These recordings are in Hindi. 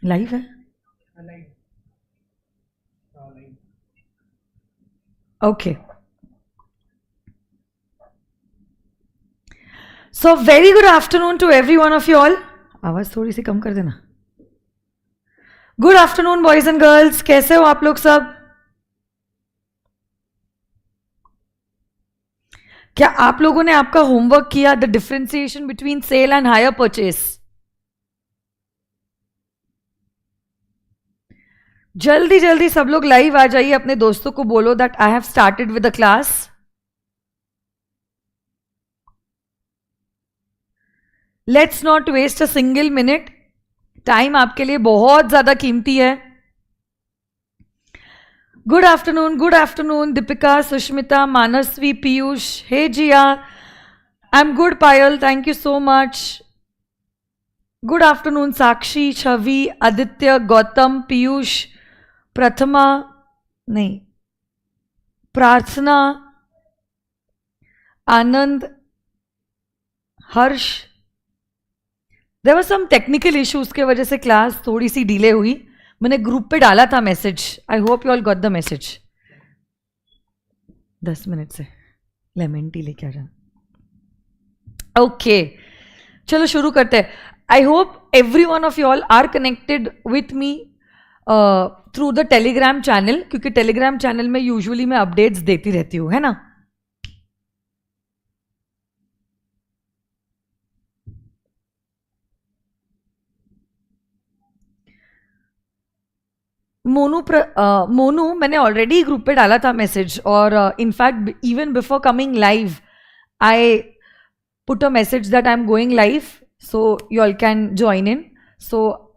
लाइव है? Okay, so very good afternoon to every one of you all. आवाज थोड़ी सी कम कर देना. Good afternoon boys and girls, कैसे हो आप लोग सब? क्या आप लोगों ने आपका होमवर्क किया? The differentiation between sale and hire purchase. जल्दी जल्दी सब लोग लाइव आ जाइए, अपने दोस्तों को बोलो that I have started with the class. Let's not waste a single minute. Time आपके लिए बहुत ज्यादा कीमती है. Good afternoon Deepika, Sushmita, Manasvi, Piyush. Hey Jiya, I am good. Payal, thank you so much. Good afternoon Sakshi, Chhavi, Aditya, Gautam, Piyush, Prathama, नहीं, Prarthana, Anand, Harsh. There were some technical issues के वजह से क्लास थोड़ी सी डिले हुई. मैंने ग्रुप पे डाला था message. I hope you all got the message. 10 minute से लेमन टी लेके आ जाना. ओके, चलो शुरू करते हैं. I hope every one of you all are connected with me through the Telegram channel, क्योंकि टेलीग्राम चैनल में यूजुअली मैं अपडेट्स देती रहती हूँ, है ना. मोनू, मैंने ऑलरेडी ग्रुप पे डाला था मैसेज, और in fact even before coming live I put a message that I am going live, so you all can join in. So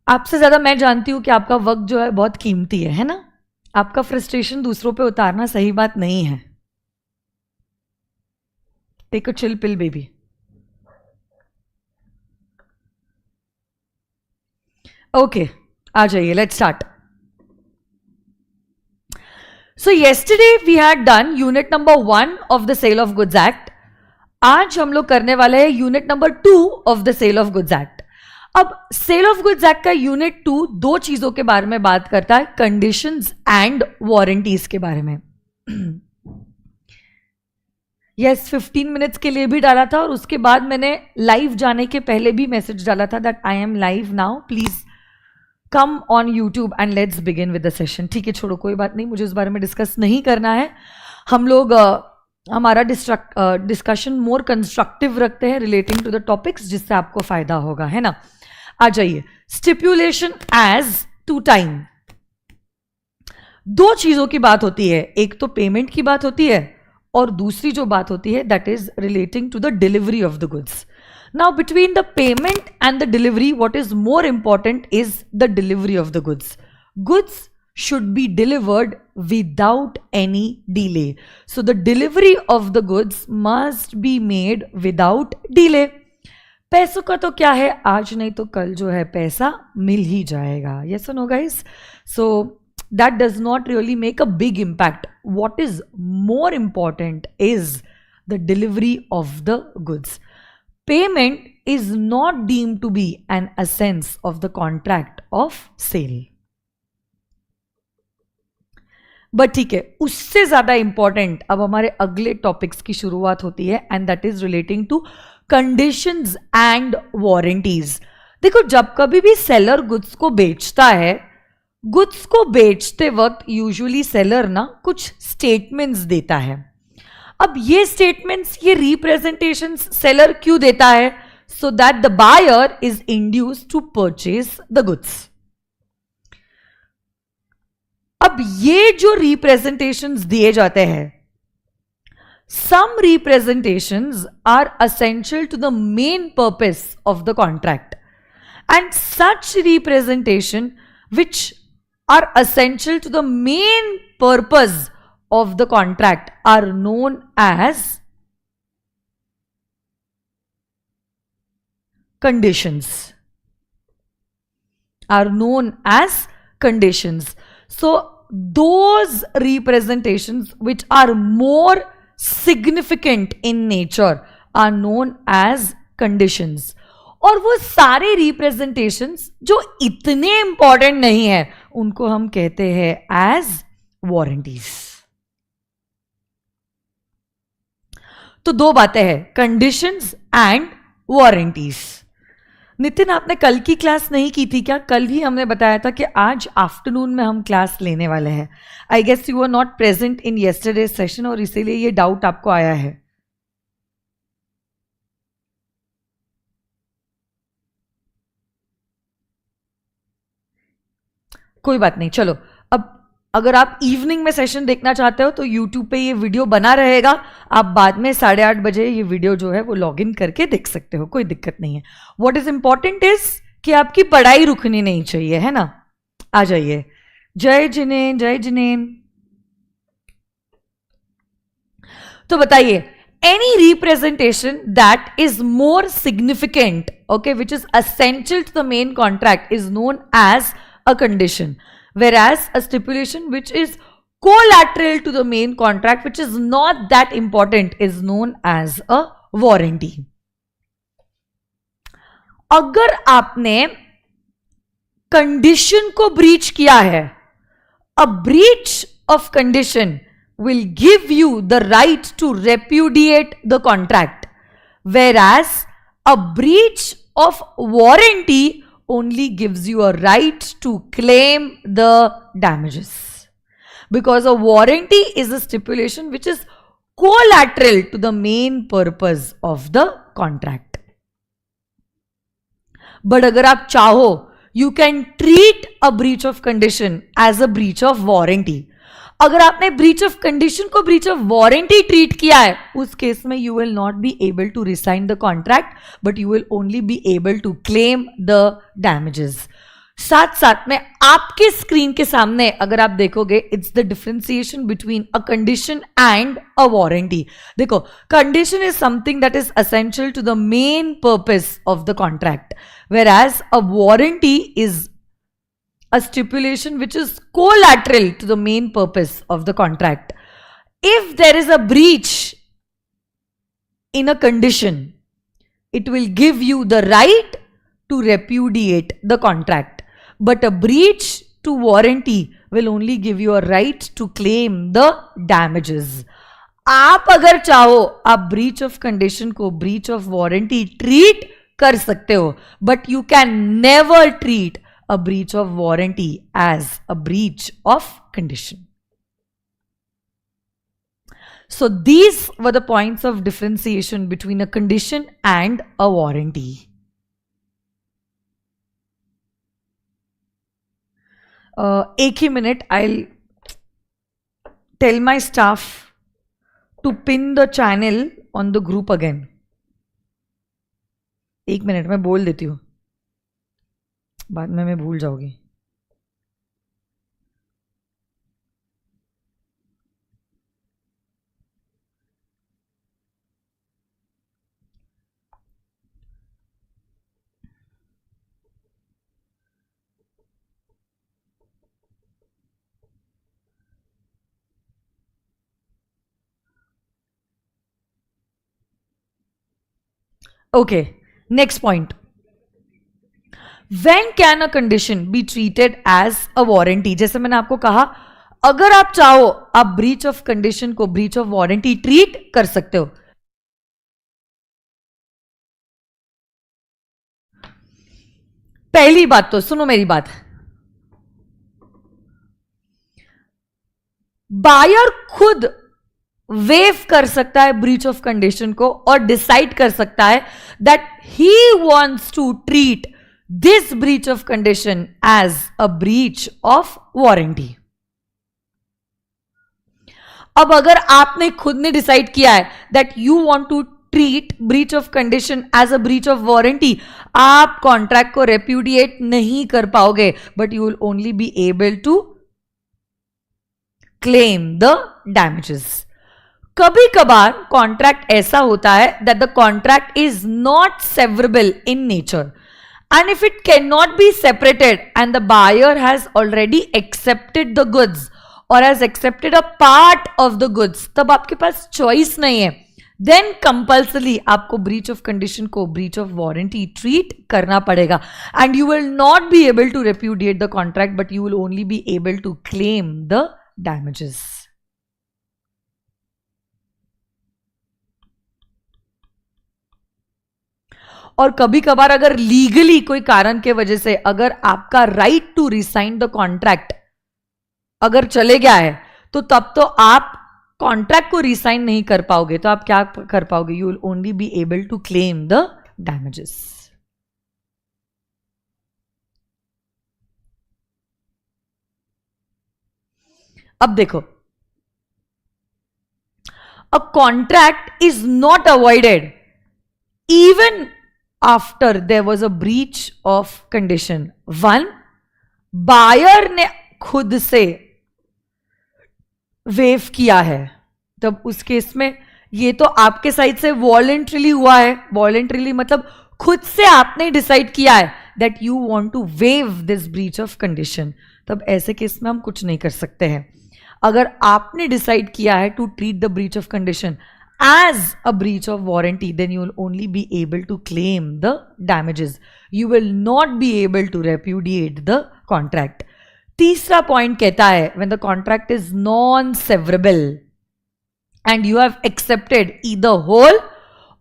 आपसे ज़्यादा मैं जानती हूँ कि आपका वक्त जो है बहुत कीमती है ना. आपका फ्रस्ट्रेशन दूसरों पे उतारना सही बात नहीं है. Take a chill pill baby. Okay, आ जाइए, let's start. So yesterday we had done unit number 1 of the sale of goods act. आज हम लोग करने वाले हैं unit number 2 of the sale of goods act. अब सेल ऑफ गुड्स एक्ट का यूनिट 2 दो चीजों के बारे में बात करता है, कंडीशंस एंड वारंटीज के बारे में. यस, 15 मिनट्स के लिए भी डाला था, और उसके बाद मैंने लाइव जाने के पहले भी मैसेज डाला था that I M live now, please come on YouTube and let's begin with the session. ठीक है, छोड़ो, कोई बात नहीं, मुझे इस बारे में डिस्कस नहीं करना है. हम लोग हमारा डिस्कशन मोर कंस्ट्रक्टिव रखते हैं रिलेटिंग टू द टॉपिक्स, जिससे आपको फायदा होगा, है ना. आ जाइए. Stipulation as to time. दो चीजों की बात होती है, एक तो पेमेंट की बात होती है, और दूसरी जो बात होती है that is relating to the delivery of the goods. Now, between the payment and the delivery, what is more important is the delivery of the goods. Goods should be delivered without any delay. So, the delivery of the goods must be made without delay. पैसों का तो क्या है, आज नहीं तो कल जो है पैसा मिल ही जाएगा. Yes or no, guys? So, that does not really make a big impact. What is more important is the delivery of the goods. Payment is not deemed to be an essence of the contract of sale. But ठीक है, उससे ज्यादा इंपॉर्टेंट अब हमारे अगले टॉपिक्स की शुरुआत होती है, and that is relating to conditions and warranties. देखो, जब कभी भी सेलर गुड्स को बेचता है, गुड्स को बेचते वक्त यूजुअली सेलर ना कुछ स्टेटमेंट्स देता है. अब ये स्टेटमेंट्स, ये रिप्रेजेंटेशंस सेलर क्यों देता है? So that the buyer is induced to purchase the goods. अब ये जो रिप्रेजेंटेशंस दिए जाते हैं, some representations are essential to the main purpose of the contract, and such representation which are essential to the main purpose of the contract are known as conditions. So those representations which are more significant in nature are known as conditions. और वो सारे रिप्रेजेंटेशंस जो इतने इंपॉर्टेंट नहीं है उनको हम कहते हैं एज वारंटीज. तो दो बातें हैं, कंडीशंस एंड वारंटीज. नितिन, आपने कल की क्लास नहीं की थी क्या? कल ही हमने बताया था कि आज आफ्टरनून में हम क्लास लेने वाले हैं. I guess you are not present in yesterday session और इसीलिए ये डाउट आपको आया है. कोई बात नहीं, चलो. अब अगर आप इवनिंग में सेशन देखना चाहते हो तो यूट्यूब पे ये वीडियो बना रहेगा. आप बाद में 8:30 बजे ये वीडियो जो है वो लॉग इन करके देख सकते हो, कोई दिक्कत नहीं है. व्हाट इज इंपॉर्टेंट इज कि आपकी पढ़ाई रुकनी नहीं चाहिए, है ना. आ जाइए. जय जिनेन, जय जिनेन. तो बताइए, any representation that is more significant, okay, which is essential to the main contract is known as a condition, whereas a stipulation which is collateral to the main contract, which is not that important, is known as a warranty. अगर आपने कंडीशन को ब्रीच किया है, a breach of condition will give you the right to repudiate the contract, whereas a breach of warranty only gives you a right to claim the damages, because a warranty is a stipulation which is collateral to the main purpose of the contract. But अगर आप चाहो, you can treat a breach of condition as a breach of warranty. अगर आपने ब्रीच ऑफ कंडीशन को ब्रीच ऑफ वारंटी ट्रीट किया है, उस केस में you will not be able to rescind the contract, but you will only be able to claim the damages. साथ साथ में आपके स्क्रीन के सामने अगर आप देखोगे, it's the differentiation between a condition and a warranty. देखो, condition is something that is essential to the main purpose of the contract, whereas a warranty is a stipulation which is collateral to the main purpose of the contract. If there is a breach in a condition, it will give you the right to repudiate the contract, but a breach to warranty will only give you a right to claim the damages. आप अगर चाहो, आप breach of condition को breach of warranty treat कर सकते हो, but you can never treat a breach of warranty as a breach of condition. So these were the points of differentiation between a condition and a warranty. एक ही minute, I'll tell my staff to pin the channel on the group again. एक मिनट में बोल देती हूँ, बाद में मैं भूल जाऊंगी. Okay, next point. When can a condition be treated as a warranty? जैसे मैंने आपको कहा, अगर आप चाहो, आप ब्रीच ऑफ कंडीशन को ब्रीच ऑफ वारंटी ट्रीट कर सकते हो. पहली बात तो सुनो मेरी बात, बायर खुद वेव कर सकता है ब्रीच ऑफ कंडीशन को और डिसाइड कर सकता है that he wants to treat this breach of condition as a breach of warranty. अब अगर आपने खुद ने डिसाइड किया है that you want to treat breach of condition as a breach of warranty, आप कॉन्ट्रैक्ट को repudiate नहीं कर पाओगे, but you will only be able to claim the damages. कभी कभार कॉन्ट्रैक्ट ऐसा होता है that the contract is not severable in nature. And if it cannot be separated and the buyer has already accepted the goods or has accepted a part of the goods, तब आपके पास choice नहीं है. देन कंपल्सरी आपको ब्रीच ऑफ कंडीशन को ब्रीच ऑफ वारंटी ट्रीट करना पड़ेगा and you will not be able to repudiate the contract but you will only be able to claim the damages. और कभी कभार अगर लीगली कोई कारण के वजह से अगर आपका right to rescind the contract अगर चले गया है तो तब तो आप कॉन्ट्रैक्ट को रिसाइन नहीं कर पाओगे. तो आप क्या कर पाओगे? You will only be able to claim the damages. अब देखो, a contract is not avoided even after there was a breach of condition. One, buyer ने खुद से वेव किया है, तब उस केस में ये तो आपके साइड से वॉलेंट्रीली हुआ है. वॉलेंट्रीली मतलब खुद से आपने डिसाइड किया है that you want to waive this breach of condition. तब ऐसे केस में हम कुछ नहीं कर सकते हैं. अगर आपने डिसाइड किया है to treat the breach of condition as a breach of warranty, then you will only be able to claim the damages. You will not be able to repudiate the contract. तीसरा पॉइंट कहता है when the contract is non-severable and you have accepted either whole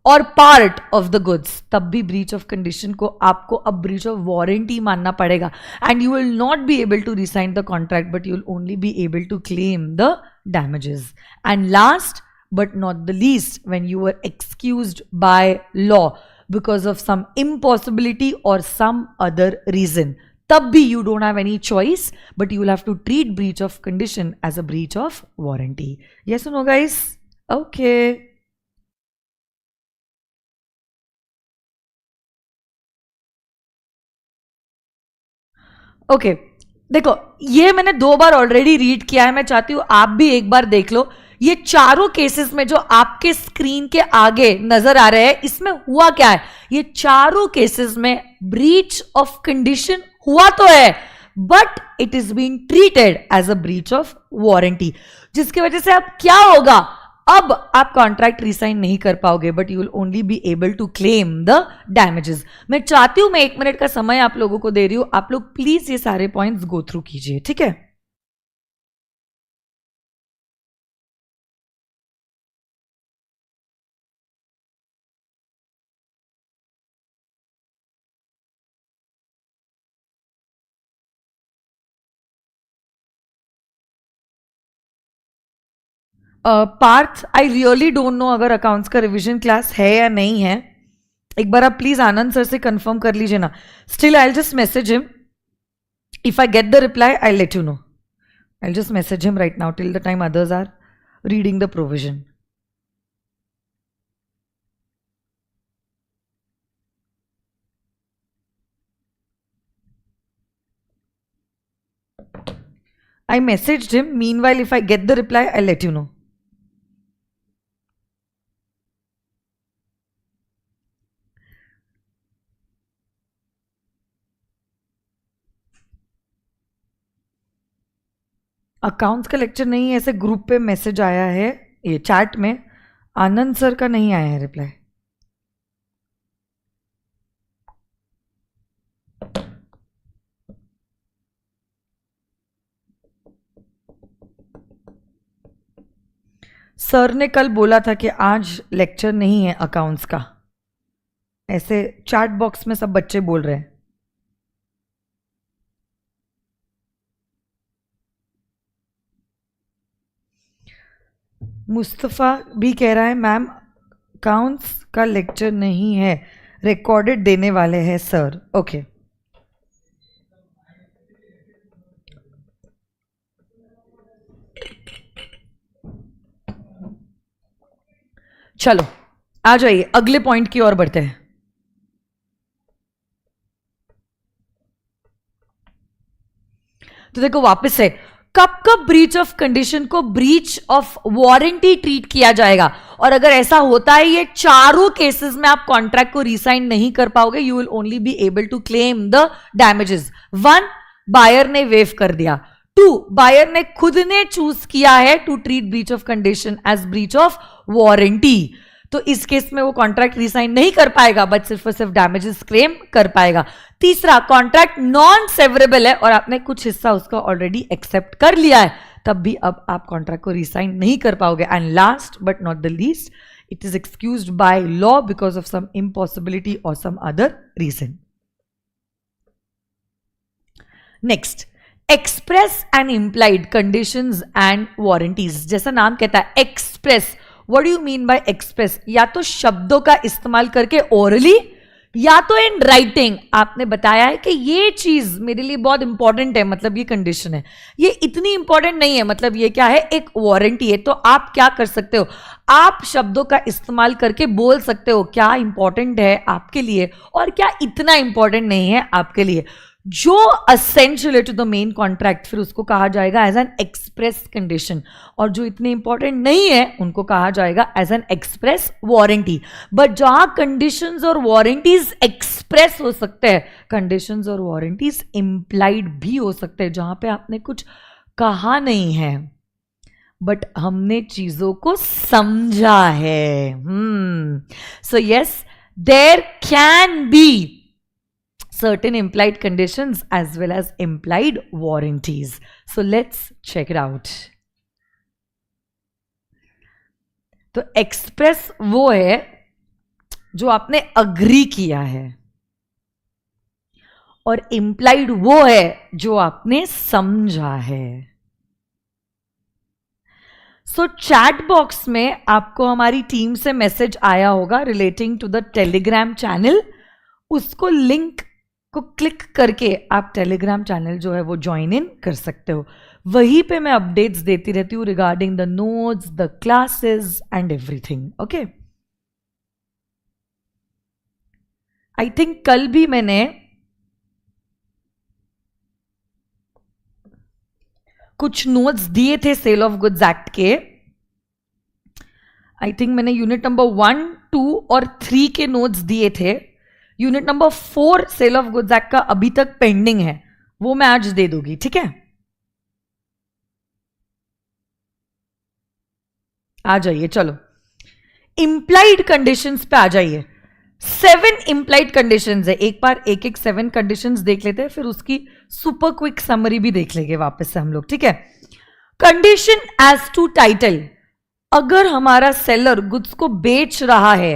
or part of the goods, तब भी breach of condition को आपको अब breach of warranty मानना पड़ेगा and you will not be able to resign the contract but you will only be able to claim the damages. And last but not the least, when you were excused by law because of some impossibility or some other reason, tab bhi you don't have any choice but you will have to treat breach of condition as a breach of warranty. Yes or no guys? Okay. Okay, देखो ये मैंने 2 बार ऑलरेडी रीड किया है, मैं चाहती हूं आप भी एक बार देख लो. ये चारों केसेस में जो आपके स्क्रीन के आगे नजर आ रहे हैं इसमें हुआ क्या है? ये चारों केसेस में ब्रीच ऑफ कंडीशन हुआ तो है but it is being treated as a breach of warranty, जिसकी वजह से अब क्या होगा? अब आप कॉन्ट्रैक्ट रिसाइन नहीं कर पाओगे but you will only be able to claim the damages. मैं चाहती हूं, मैं 1 मिनट का समय आप लोगों को दे रही हूं, आप लोग प्लीज ये सारे पॉइंट्स गो थ्रू कीजिए, ठीक है? Parth, I really don't know अगर अकाउंट्स का रिवीजन क्लास है या नहीं है. एक बार आप प्लीज आनंद सर से कंफर्म कर लीजिए ना. Still I just message him. If I get the reply I let you know. I just message him right now till the time others are reading the provision. I messaged him. Meanwhile, if I get the reply, I'll let you know. Accounts का लेक्चर नहीं है, ऐसे ग्रुप पे मैसेज आया है, ये चैट में आनंद सर का नहीं आया है रिप्लाई. सर ने कल बोला था कि आज लेक्चर नहीं है अकाउंट्स का, ऐसे चैट बॉक्स में सब बच्चे बोल रहे हैं. मुस्तफ़ा भी कह रहा है मैम अकाउंट्स का लेक्चर नहीं है, रिकॉर्डेड देने वाले हैं सर. ओके चलो आ जाइए, अगले पॉइंट की ओर बढ़ते हैं. तो देखो वापस से कब कब ब्रीच ऑफ कंडीशन को ब्रीच ऑफ वारंटी ट्रीट किया जाएगा, और अगर ऐसा होता है ये चारों केसेस में आप कॉन्ट्रैक्ट को रिसाइन नहीं कर पाओगे, you will only be able to claim the damages. 1, buyer ने वेव कर दिया. 2, बायर ने खुद ने चूज किया है to treat breach of condition as breach of warranty. तो इस केस में वो कॉन्ट्रैक्ट रिसाइन नहीं कर पाएगा, बट सिर्फ और सिर्फ डैमेजेस क्लेम कर पाएगा। तीसरा, कॉन्ट्रैक्ट नॉन सेवरेबल है और आपने कुछ हिस्सा उसका ऑलरेडी एक्सेप्ट कर लिया है, तब भी अब आप कॉन्ट्रैक्ट को रिसाइन नहीं कर पाओगे। And last but not the least, it is excused by law because of some impossibility or some other reason. Next, express and implied conditions and warranties. जैसा नाम कहता है express, what do you mean by express? या तो शब्दों का इस्तेमाल करके orally या तो इन राइटिंग आपने बताया है कि ये चीज मेरे लिए बहुत इंपॉर्टेंट है, मतलब ये कंडीशन है, ये इतनी इंपॉर्टेंट नहीं है, मतलब ये क्या है, एक वारंटी है। तो आप क्या कर सकते हो, आप शब्दों का इस्तेमाल करके बोल सकते हो क्या इंपॉर्टेंट है आपके लिए और क्या इतना इंपॉर्टेंट नहीं है आपके लिए। जो essential to the main contract फिर उसको कहा जाएगा एज एन एक्सप्रेस कंडीशन, और जो इतने इंपॉर्टेंट नहीं है उनको कहा जाएगा as an express warranty. But जहां कंडीशंस और वारंटीज एक्सप्रेस हो सकते हैं, कंडीशंस और वारंटीज इंप्लाइड भी हो सकते हैं, जहां पे आपने कुछ कहा नहीं है बट हमने चीजों को समझा है। So yes, there can be certain implied conditions as well as implied warranties. So let's check it out. तो एक्सप्रेस वो है जो आपने अग्री किया है, और इम्प्लाइड वो है जो आपने समझा है। सो चैट बॉक्स में आपको हमारी टीम से मैसेज आया होगा relating to the Telegram channel, उसको लिंक को क्लिक करके आप टेलीग्राम चैनल जो है वो ज्वाइन इन कर सकते हो। वहीं पे मैं अपडेट्स देती रहती हूँ regarding the notes, the classes and everything. Okay, I think कल भी मैंने कुछ नोट्स दिए थे सेल ऑफ गुड्स एक्ट के। आई थिंक मैंने यूनिट नंबर 1, 2 और 3 के नोट्स दिए थे। Unit number 4 sale of goods act का अभी तक पेंडिंग है, वो मैं आज दे दूंगी, ठीक है। आ जाइए, चलो इंप्लाइड कंडीशंस पे आ जाइए। 7 इंप्लाइड कंडीशंस है, एक बार एक एक 7 कंडीशंस देख लेते हैं, फिर उसकी सुपर क्विक समरी भी देख लेंगे वापस से हम लोग, ठीक है। कंडीशन एज टू टाइटल, अगर हमारा सेलर गुड्स को बेच रहा है,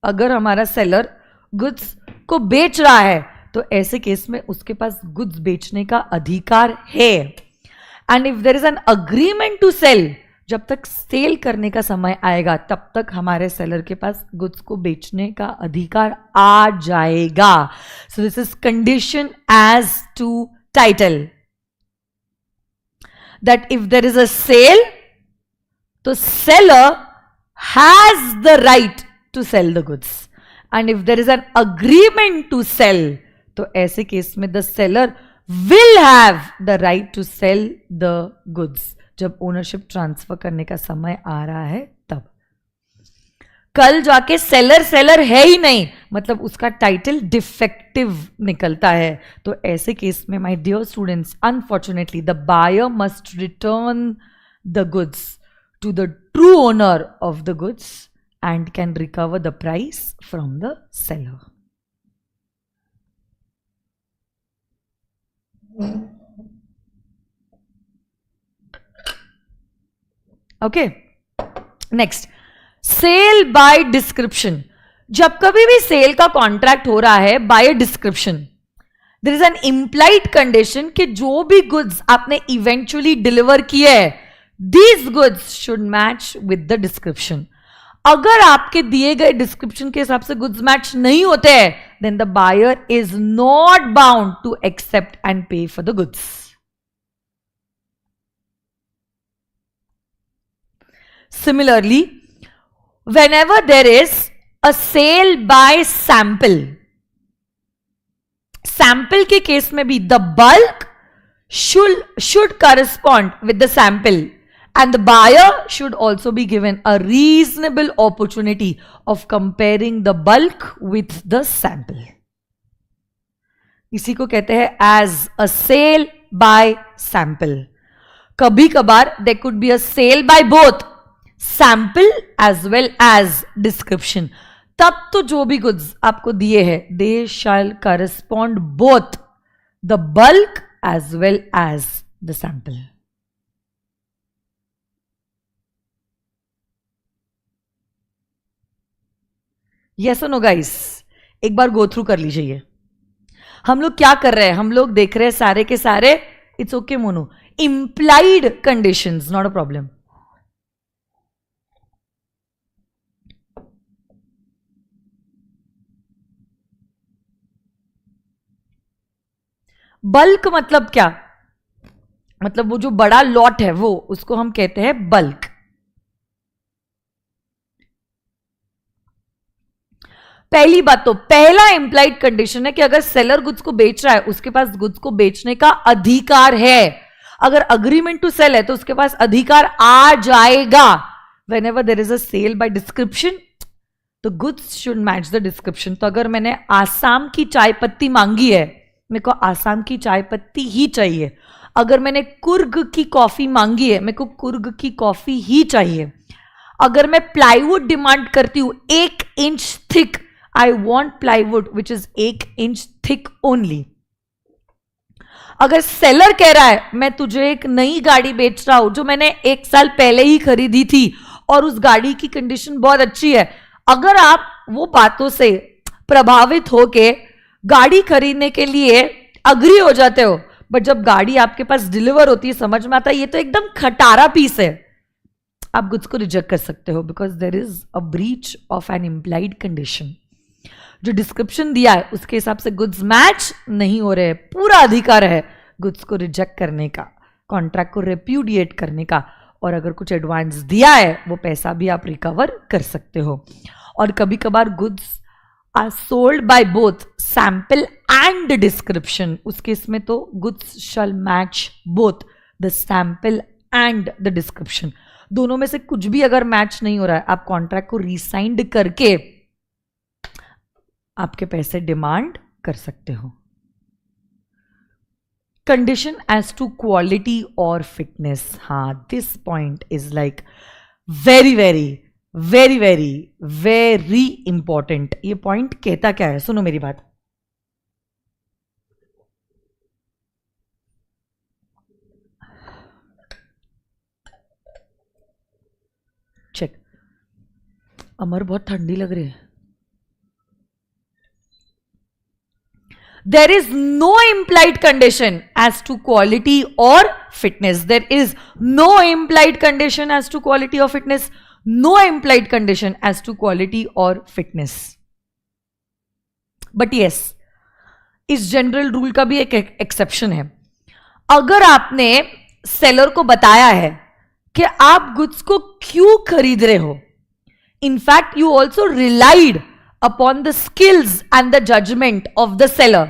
अगर हमारा सेलर गुड्स को बेच रहा है तो ऐसे केस में उसके पास गुड्स बेचने का अधिकार है। And if there is an agreement to sell, जब तक सेल करने का समय आएगा तब तक हमारे सेलर के पास गुड्स को बेचने का अधिकार आ जाएगा। So this is condition as to title, that if there is a sale तो seller has the right to sell the goods, and if there is an agreement to sell तो ऐसे केस में the seller will have the right to sell the goods। जब ओनरशिप ट्रांसफर करने का समय आ रहा है तब। कल जाके सेलर है ही नहीं, मतलब उसका टाइटल डिफेक्टिव निकलता है, तो ऐसे केस में my dear students, unfortunately the buyer must return the goods to the true owner of the goods and can recover the price from the seller. Okay, next, sale by description। जब कभी भी सेल का कॉन्ट्रैक्ट हो रहा है by description, there is an implied condition कि जो भी गुड्स आपने इवेंचुअली डिलीवर किए हैं, these goods should match with the description. अगर आपके दिए गए डिस्क्रिप्शन के हिसाब से गुड्स मैच नहीं होते हैं, then the buyer is not bound to accept and pay for the goods. Similarly, whenever there is a sale by sample, sample के केस में भी the bulk should correspond with the sample, and the buyer should also be given a reasonable opportunity of comparing the bulk with the sample। इसी को कहते हैं as a sale by sample। कभी कभार there could be a sale by both, sample as well as description, तब तो जो भी गुड्स आपको दिए हैं they shall correspond both the bulk as well as the sample. Yes और नो गाइस, एक बार गो थ्रू कर लीजिए. हम लोग क्या कर रहे हैं, हम लोग देख रहे हैं सारे के सारे, it's okay Monu, implied conditions, not a problem. Bulk मतलब क्या, मतलब वो जो बड़ा लॉट है वो, उसको हम कहते हैं बल्क. पहली बात तो पहला इंप्लाइड कंडीशन है कि अगर सेलर गुड्स को बेच रहा है उसके पास गुड्स को बेचने का अधिकार है. अगर अग्रीमेंट टू सेल है तो उसके पास अधिकार आ जाएगा. Whenever there is a sale by description तो goods should match the description. तो अगर मैंने आसाम की चाय पत्ती मांगी है, मेरे को आसाम की चाय पत्ती ही चाहिए. अगर मैंने कुर्ग की कॉफी मांगी है, मेरे को कुर्ग की कॉफी ही चाहिए. अगर मैं प्लाईवुड डिमांड करती हूं 1 inch thick, I want plywood which is 1 inch thick only. अगर सेलर कह रहा है मैं तुझे एक नई गाड़ी बेच रहा हूं जो मैंने 1 साल पहले ही खरीदी थी और उस गाड़ी की कंडीशन बहुत अच्छी है, अगर आप वो बातों से प्रभावित होके गाड़ी खरीदने के लिए अग्री हो जाते हो, बट जब गाड़ी आपके पास डिलीवर होती है समझ में आता है ये तो एकदम खटारा पीस है, आप गुड्स को रिजेक्ट कर सकते हो because there is a breach of an implied condition. जो डिस्क्रिप्शन दिया है उसके हिसाब से गुड्स मैच नहीं हो रहे, पूरा अधिकार है गुड्स को रिजेक्ट करने का, कॉन्ट्रैक्ट को रेप्यूडिएट करने का. और अगर कुछ एडवांस दिया है वो पैसा भी आप रिकवर कर सकते हो. और कभी कभार goods are sold by both sample and description, उस केस में तो goods shall match both the sample and the description. दोनों में से कुछ भी अगर मैच नहीं हो रहा है आप कॉन्ट्रैक्ट को रिसाइंड करके आपके पैसे डिमांड कर सकते हो. कंडीशन एज टू क्वालिटी और फिटनेस, हाँ this point is like very very very very very important. ये पॉइंट कहता क्या है, सुनो मेरी बात. चेक, अमर बहुत ठंडी लग रही है. There is no implied condition as to quality or fitness. There is no implied condition as to quality or fitness. No implied condition as to quality or fitness. But yes, इस जनरल रूल का भी एक एक्सेप्शन है. अगर आपने सेलर को बताया है कि आप गुड्स को क्यों खरीद रहे हो, in fact you also relied upon the skills and the judgment of the seller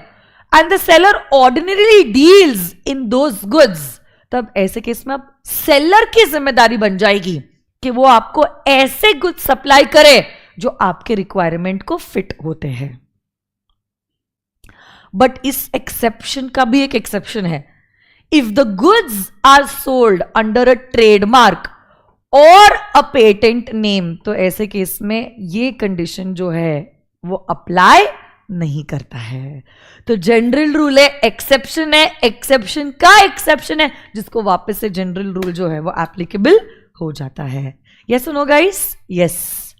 and the seller ordinarily deals in those goods, तब ऐसे केस में अब सेलर की जिम्मेदारी बन जाएगी कि वो आपको ऐसे गुड्स सप्लाई करे जो आपके रिक्वायरमेंट को फिट होते हैं. बट इस एक्सेप्शन का भी एक एक्सेप्शन है. If the goods are sold under a trademark और अ पेटेंट नेम, तो ऐसे केस में ये कंडीशन जो है वो अप्लाई नहीं करता है. तो जनरल रूल है, एक्सेप्शन है, एक्सेप्शन का एक्सेप्शन है, जिसको वापस से जनरल रूल जो है वो एप्लीकेबल हो जाता है. Yes no guys, yes.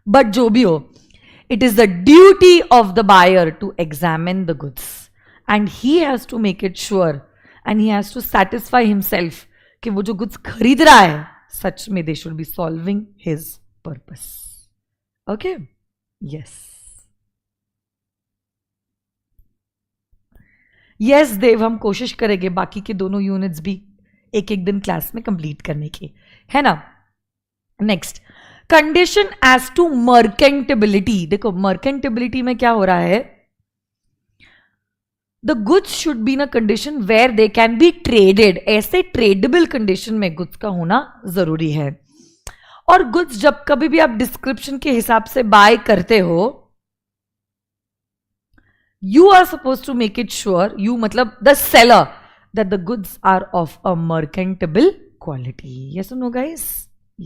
But जो भी हो, it is the duty of the buyer to examine the goods and he has to make it sure and he has to satisfy himself कि वो जो गुड्स खरीद रहा है सच में they should be solving his purpose. Okay, yes yes Dev, हम कोशिश करेंगे बाकी के दोनों यूनिट्स भी एक एक दिन क्लास में कंप्लीट करने की, है ना. Next, condition as to merchantability. देखो मर्केंटेबिलिटी में क्या हो रहा है, the goods should be in a condition where they can be traded. ऐसे ट्रेडेबल कंडीशन में गुड्स का होना जरूरी है. और गुड्स जब कभी भी आप डिस्क्रिप्शन के हिसाब से बाय करते हो, you are suppose to make it sure, you मतलब the seller, that the goods are of a merchantable quality. Yes no guys,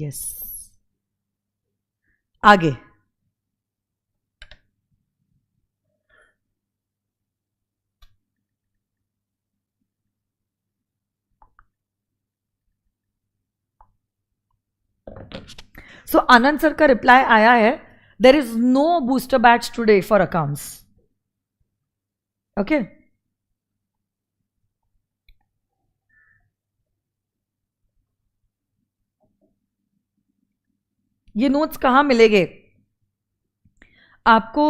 yes आगे सो आनंद सर का रिप्लाई आया है, there is no booster batch today for accounts. Okay ये नोट्स कहां मिलेंगे आपको?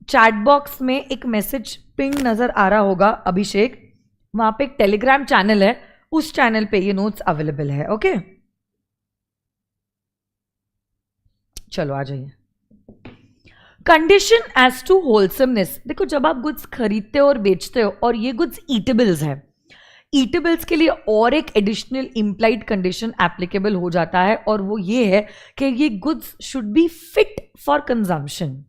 चैट बॉक्स में एक मैसेज पिंग नजर आ रहा होगा अभिषेक, वहां पे एक टेलीग्राम चैनल है, उस चैनल पे ये नोट्स अवेलेबल है. ओके चलो आ जाइए. Condition as to wholesomeness. देखो जब आप गुड्स खरीदते हो और बेचते हो और ये गुड्स ईटेबल्स है, ईटेबल्स के लिए और एक एडिशनल इम्प्लाइड कंडीशन एप्लीकेबल हो जाता है और वो ये है कि ये goods should be fit for consumption.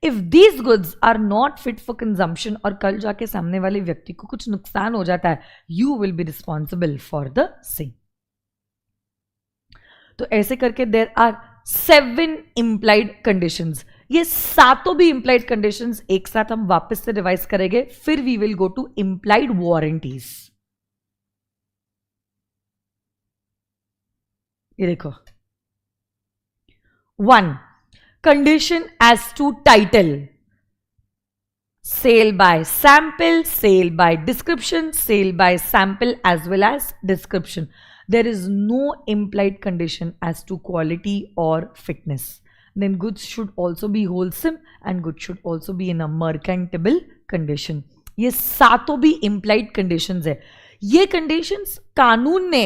If these goods are not fit for consumption और कल जाके सामने वाले व्यक्ति को कुछ नुकसान हो जाता है, you will be responsible for the same. तो ऐसे करके देर आर 7 इम्प्लाइड कंडीशंस. ये सातों भी इम्प्लाइड कंडीशंस एक साथ हम वापस से रिवाइज करेंगे, फिर we will go to implied warranties. ये देखो 1 condition as to title. Sale by sample, sale by description, sale by sample as well as description. There is no implied condition as to quality or fitness. Then goods should also be wholesome and goods should also be in a mercantile condition. ये सातों भी implied conditions है. ये conditions कानून ने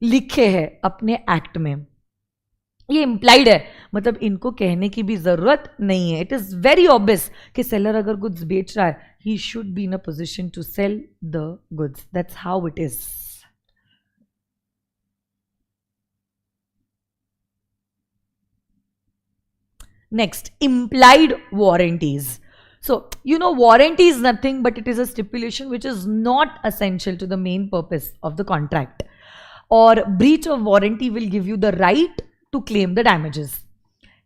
लिखे हैं अपने एक्ट में. ये implied है, मतलब इनको कहने की भी जरूरत नहीं है. It is very obvious कि seller अगर goods बेच रहा है, he should be in a position to sell the goods. That's how it is. Next, implied warranties. So, you know, warranty is nothing but it is a stipulation which is not essential to the main purpose of the contract. Or breach of warranty will give you the right to claim the damages.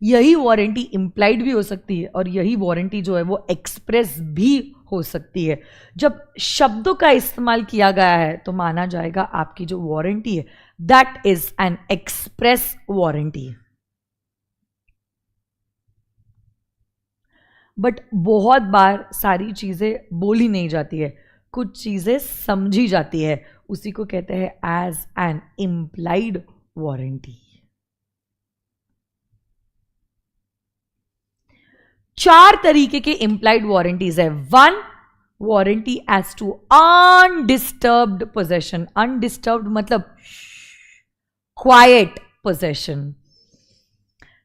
यही वारंटी implied भी हो सकती है और यही वारंटी जो है वो एक्सप्रेस भी हो सकती है. जब शब्दों का इस्तेमाल किया गया है तो माना जाएगा आपकी जो वारंटी है that is an express warranty. But बहुत बार सारी चीजें बोली नहीं जाती है, कुछ चीजें समझी जाती है, उसी को कहते हैं एज एन इम्प्लाइड वारंटी. 4 तरीके के इम्प्लाइड वारंटीज है. 1 warranty as to undisturbed possession. Undisturbed मतलब quiet possession.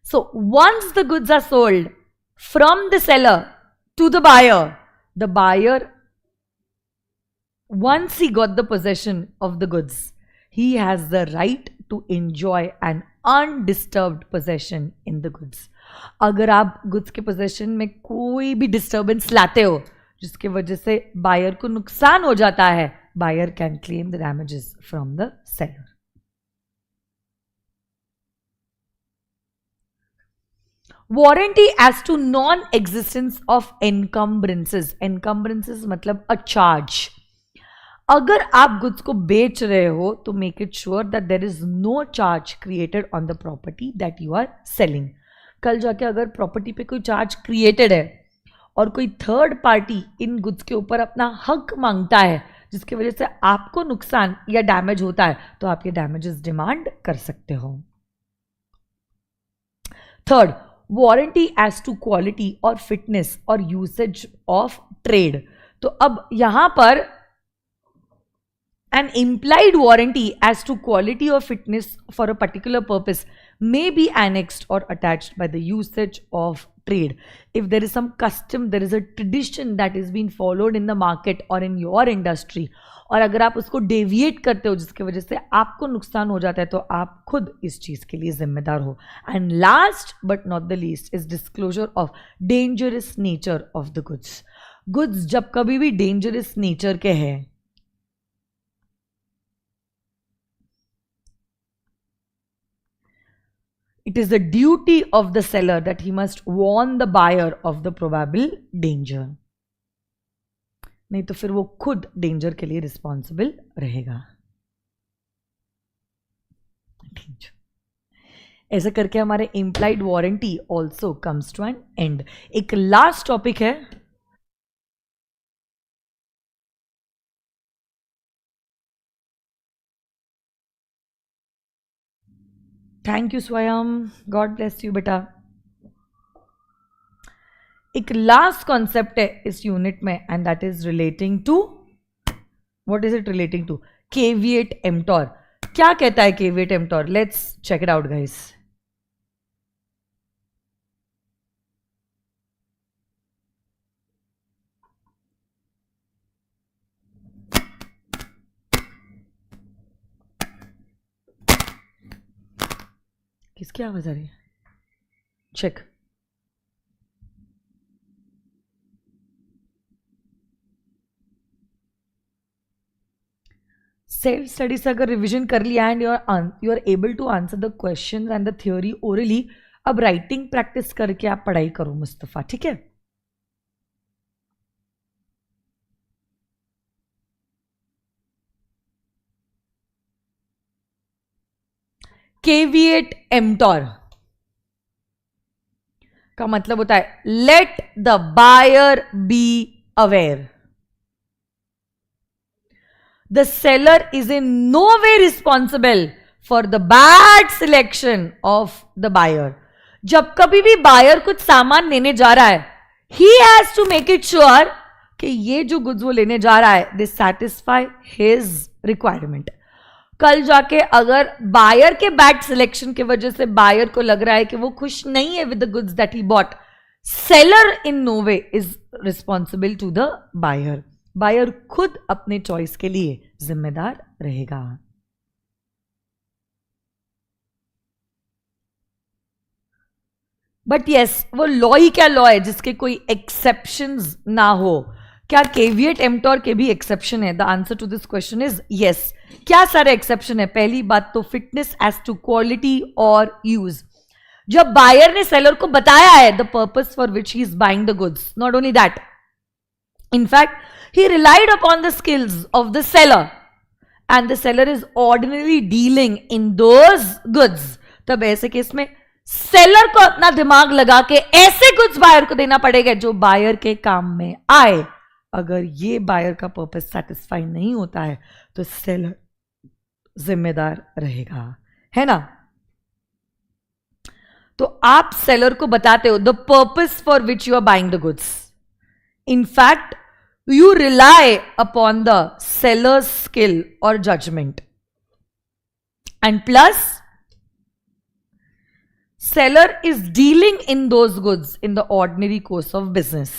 So once the goods are sold from the seller to the buyer, once he got the possession of the goods, he has the right to enjoy an undisturbed possession in the goods. अगर आप goods के possession में कोई भी disturbance लाते हो जिसके वजह से buyer को नुकसान हो जाता है, buyer can claim the damages from the seller. Warranty as to non existence of encumbrances. Encumbrances मतलब अ चार्ज. अगर आप गुड्स को बेच रहे हो तो make it sure that there is no charge created on the property that you are selling. कल जाके अगर प्रॉपर्टी पे कोई चार्ज क्रिएटेड है और कोई थर्ड पार्टी इन गुड्स के ऊपर अपना हक मांगता है जिसकी वजह से आपको नुकसान या डैमेज होता है, तो आप ये डैमेजेस डिमांड कर सकते हो. Third, warranty as to quality और फिटनेस और यूसेज ऑफ ट्रेड. तो अब यहां पर an implied warranty as to quality or fitness for a particular purpose may be annexed or attached by the usage of trade. If there is some custom, there is a tradition that is being followed in the market or in your industry, और अगर आप उसको डेविएट करते हो जिसकी वजह से आपको नुकसान हो जाता है तो आप खुद इस चीज़ के लिए जिम्मेदार हो. And last but not the least is disclosure of dangerous nature of the goods. Goods जब कभी भी डेंजरस नेचर के हैं, it is the duty of the seller that he must warn the buyer of the probable danger. नहीं तो फिर वो खुद डेंजर के लिए रिस्पॉन्सिबल रहेगा. ऐसा करके हमारे implied warranty also comes to an end. एक लास्ट टॉपिक है, thank you Swayam, God bless you बेटा. एक लास्ट कॉन्सेप्ट है इस यूनिट में and that is relating to, what is it relating to? Caveat emptor. क्या कहता है caveat emptor? Let's check it out guys. किसकी आवाज आ रही है? चेक. सेल्फ स्टडी से अगर रिविजन कर लिया and you are able to answer the question and the theory orally, अब राइटिंग प्रैक्टिस करके आप पढ़ाई करो मुस्तफा, ठीक है? केविएट एम्प्टोर का मतलब होता है let the buyer be aware. The seller is in no way responsible for the bad selection of the buyer. जब कभी भी बायर कुछ सामान लेने जा रहा है, he has to make it sure कि ये जो गुड्स वो लेने जा रहा है, they satisfy his requirement. कल जाके अगर बायर के बैड सिलेक्शन की वजह से बायर को लग रहा है कि वो खुश नहीं है with the goods that he bought, seller in no way is responsible to the buyer. Buyer खुद अपने चॉइस के लिए जिम्मेदार रहेगा. बट यस, वो लॉ ही क्या लॉ है जिसके कोई एक्सेप्शंस ना हो? क्या केविएट एम्प्टोर के भी एक्सेप्शन है? The answer to this question is yes. क्या सारे एक्सेप्शन है? पहली बात तो फिटनेस एज टू क्वालिटी और यूज. जब बायर ने सेलर को बताया है the purpose for which he is buying the goods, not only that, in fact he relied upon the skills of the seller and the seller is ordinarily dealing in those goods, तब ऐसे केस में सेलर को अपना दिमाग लगा के ऐसे गुड्स बायर को देना पड़ेगा जो बायर के काम में आए. अगर ये बायर का पर्पस सेटिस्फाई नहीं होता है तो सेलर जिम्मेदार रहेगा, है ना? तो आप सेलर को बताते हो the purpose for which you are buying the goods. In fact, you rely upon the seller's skill or judgment. And plus, seller is dealing in those goods in the ordinary course of business.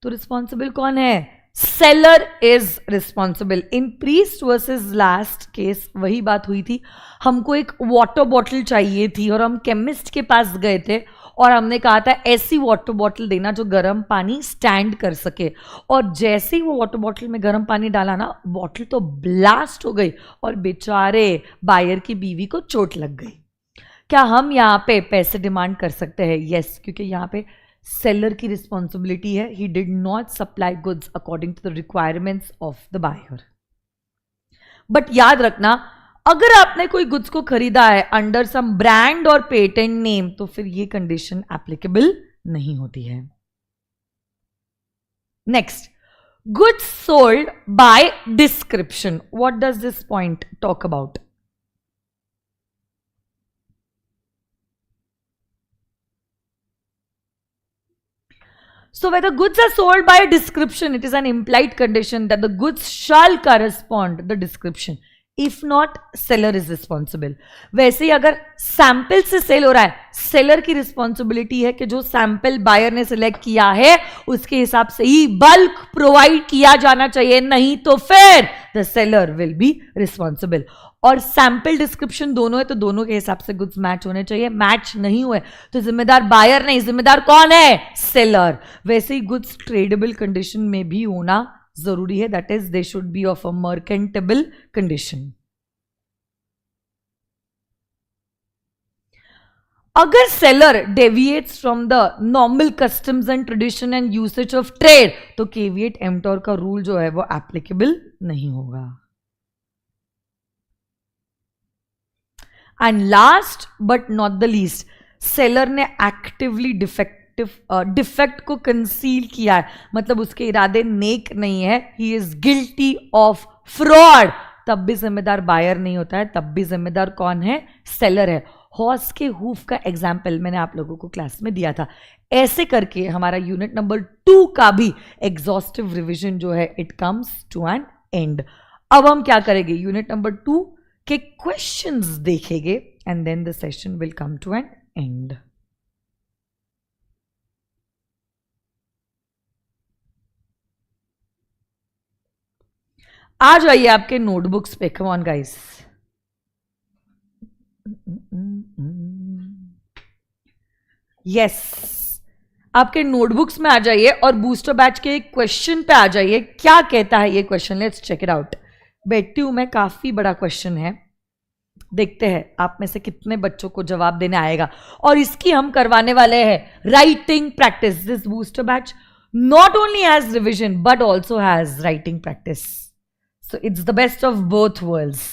तो responsible कौन है? Seller is responsible. In priest versus last case वही बात हुई थी. हमको एक वाटर बॉटल चाहिए थी और हम केमिस्ट के पास गए थे और हमने कहा था ऐसी वाटर बॉटल देना जो गर्म पानी स्टैंड कर सके. और जैसे ही वो वाटर बॉटल में गर्म पानी डाला ना, बॉटल तो ब्लास्ट हो गई और बेचारे बायर की बीवी को चोट लग गई. क्या हम यहाँ पे पैसे डिमांड कर सकते हैं? यस, क्योंकि यहाँ पे सेलर की रिस्पॉन्सिबिलिटी है. He did not supply goods according to the requirements of the buyer. But याद रखना, अगर आपने कोई गुड्स को खरीदा है अंडर सम ब्रांड और पेटेंट नेम, तो फिर ये कंडीशन एप्लीकेबल नहीं होती है. Next, goods sold by description. What does this point talk about? So where the goods are sold by a description, it is an implied condition that the goods shall correspond to the description. If not, seller is responsible. वैसे ही अगर सैंपल से सेल हो रहा है, सेलर की रिस्पॉन्सिबिलिटी है कि जो सैंपल बायर ने सिलेक्ट किया है उसके हिसाब से ही बल्क प्रोवाइड किया जाना चाहिए, नहीं तो फिर the seller will be responsible. और सैंपल डिस्क्रिप्शन दोनों है तो दोनों के हिसाब से गुड्स मैच होने चाहिए. मैच नहीं हुए तो जिम्मेदार बायर नहीं, जिम्मेदार कौन है? सेलर. वैसे ही गुड्स ट्रेडेबल कंडीशन में भी होना जरूरी है. That is they should be of a merchantable condition. अगर seller deviates from the normal customs and tradition and usage of trade तो केविएट एम्प्टोर का रूल जो है वो एप्लीकेबल नहीं होगा. And last but not the least, seller ने एक्टिवली डिफेक्ट को कंसील किया है, मतलब उसके इरादे नेक नहीं है, he is guilty of fraud, तब भी जिम्मेदार बायर नहीं होता है, तब भी जिम्मेदार कौन है? सेलर है. हॉर्स के हूफ का एग्जाम्पल मैंने आप लोगों को क्लास में दिया था. ऐसे करके हमारा यूनिट नंबर 2 का भी एग्जॉस्टिव रिवीजन जो है it comes to an end. अब हम क्या करेंगे? यूनिट नंबर 2 के क्वेश्चंस देखेंगे and then the session will come to an end. आ जाइए आपके नोटबुक्स पे. Come on guys. यस, आपके नोटबुक्स में आ जाइए और बूस्टर बैच के क्वेश्चन पे आ जाइए. क्या कहता है ये question? Let's check it out. बैठती हूं मैं, काफी बड़ा क्वेश्चन है, देखते हैं आप में से कितने बच्चों को जवाब देने आएगा. और इसकी हम करवाने वाले हैं writing practice. This booster batch not only has revision but also has writing practice, so it's the best of both worlds.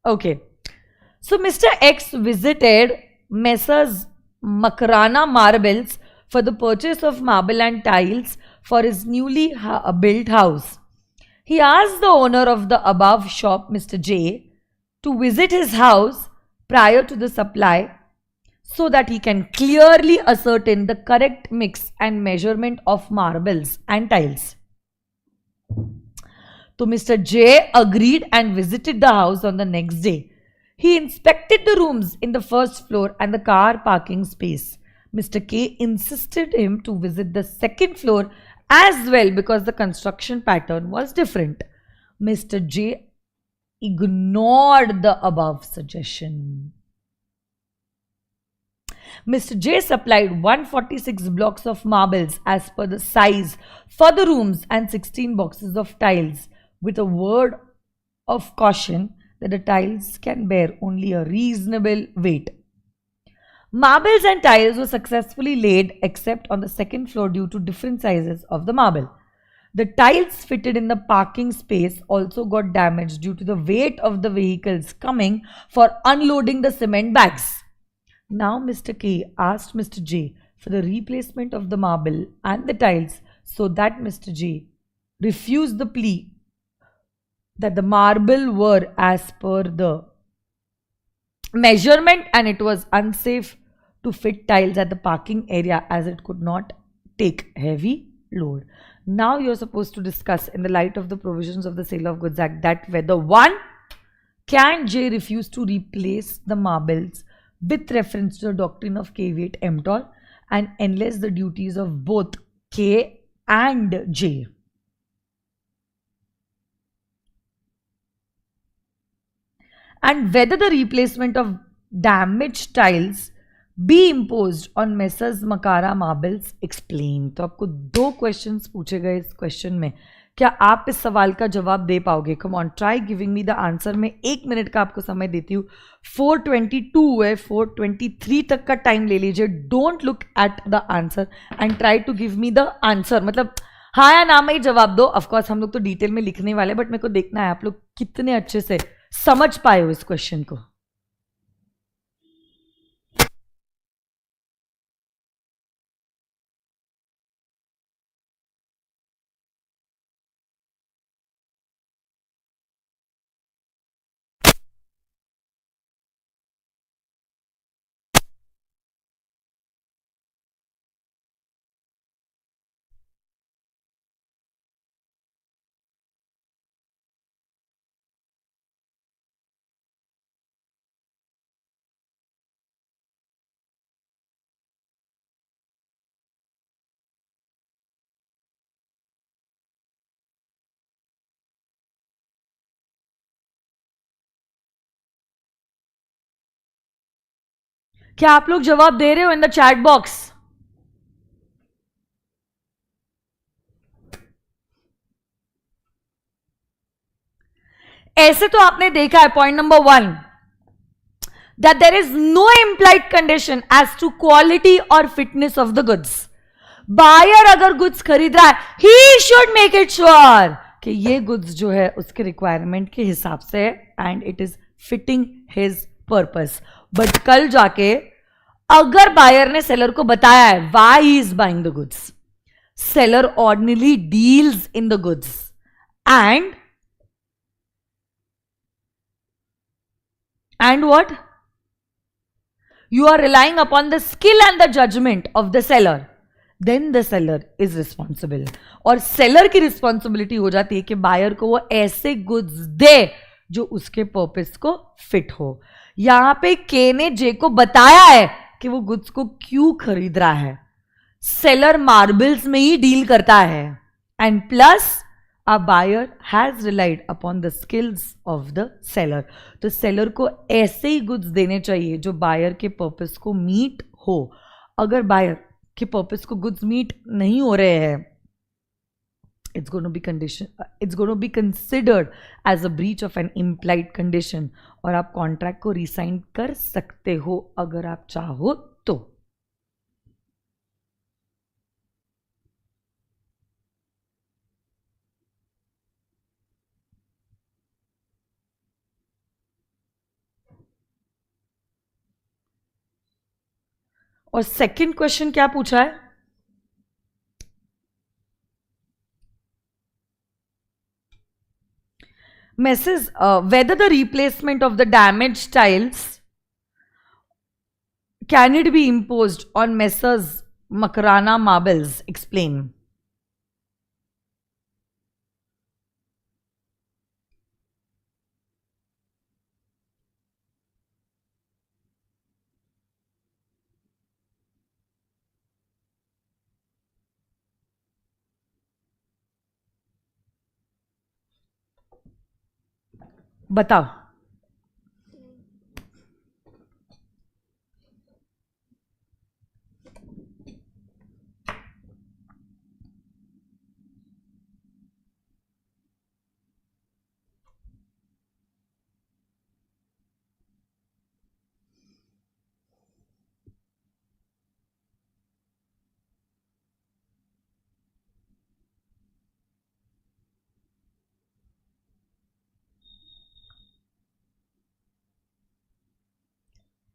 Okay, so Mr. X visited Messrs. Makrana Marbles for the purchase of marble and tiles for his newly built house. He asked the owner of the above shop, Mr. J, to visit his house prior to the supply so that he can clearly ascertain the correct mix and measurement of marbles and tiles. So Mr. J agreed and visited the house on the next day. He inspected the rooms in the first floor and the car parking space. Mr. K insisted him to visit the second floor as well because the construction pattern was different. Mr. J ignored the above suggestion. Mr. J supplied 146 blocks of marbles as per the size for the rooms and 16 boxes of tiles with a word of caution that the tiles can bear only a reasonable weight. Marbles and tiles were successfully laid except on the second floor due to different sizes of the marble. The tiles fitted in the parking space also got damaged due to the weight of the vehicles coming for unloading the cement bags. Now Mr. K asked Mr. J for the replacement of the marble and the tiles so that Mr. J refused the plea that the marble were as per the measurement and it was unsafe to fit tiles at the parking area as it could not take heavy load. Now you're supposed to discuss in the light of the provisions of the Sale of Goods Act that whether 1. Can J refuse to replace the marbles with reference to the doctrine of caveat emptor and enlist the duties of both K and J. And whether the replacement of damaged tiles be imposed on Messrs. Makara Marbles explained. तो आपको 2 क्वेश्चंस पूछे गए इस क्वेश्चन में. क्या आप इस सवाल का जवाब दे पाओगे? Come on, try giving me the answer. मैं 1 मिनट का आपको समय देती हूँ. 4:22 है, 4:23 तक का टाइम ले लीजिए. Don't look at the answer and try to give me the answer. मतलब हाँ या ना में ही जवाब दो. ऑफकोर्स हम लोग तो डिटेल में लिखने वाले, बट मेरे को देखना है आप लोग कितने अच्छे से समझ पाए हो इस क्वेश्चन को. क्या आप लोग जवाब दे रहे हो इन द चैट बॉक्स? ऐसे तो आपने देखा है point number 1 that there is no implied condition as to quality और fitness of the goods. Buyer अगर गुड्स खरीद रहा है, he should make it sure कि ये गुड्स जो है उसके रिक्वायरमेंट के हिसाब से है and it is fitting his purpose. But कल जाके अगर बायर ने सेलर को बताया है why he is buying the goods, seller ordinarily deals in the goods and what? You are relying upon the skill and the judgment of the seller. Then the seller is responsible. और seller की responsibility हो जाती है कि buyer को वो ऐसे goods दे जो उसके purpose को fit हो. यहां पे K ने J को बताया है कि वो goods को क्यों खरीद रहा है. Seller marbles में ही deal करता है. And plus a buyer has relied upon the skills of the seller. तो सेलर को ऐसे ही गुड्स देने चाहिए जो बायर के पर्पस को मीट हो. अगर बायर के पर्पस को गुड्स मीट नहीं हो रहे हैं, it's going to be considered as a breach of an implied condition और आप कॉन्ट्रैक्ट को रिसाइन कर सकते हो अगर आप चाहो तो. और सेकंड क्वेश्चन क्या पूछा है? Messes, whether the replacement of the damaged tiles can it be imposed on Messrs Makarana Marbles? Explain. बताओ.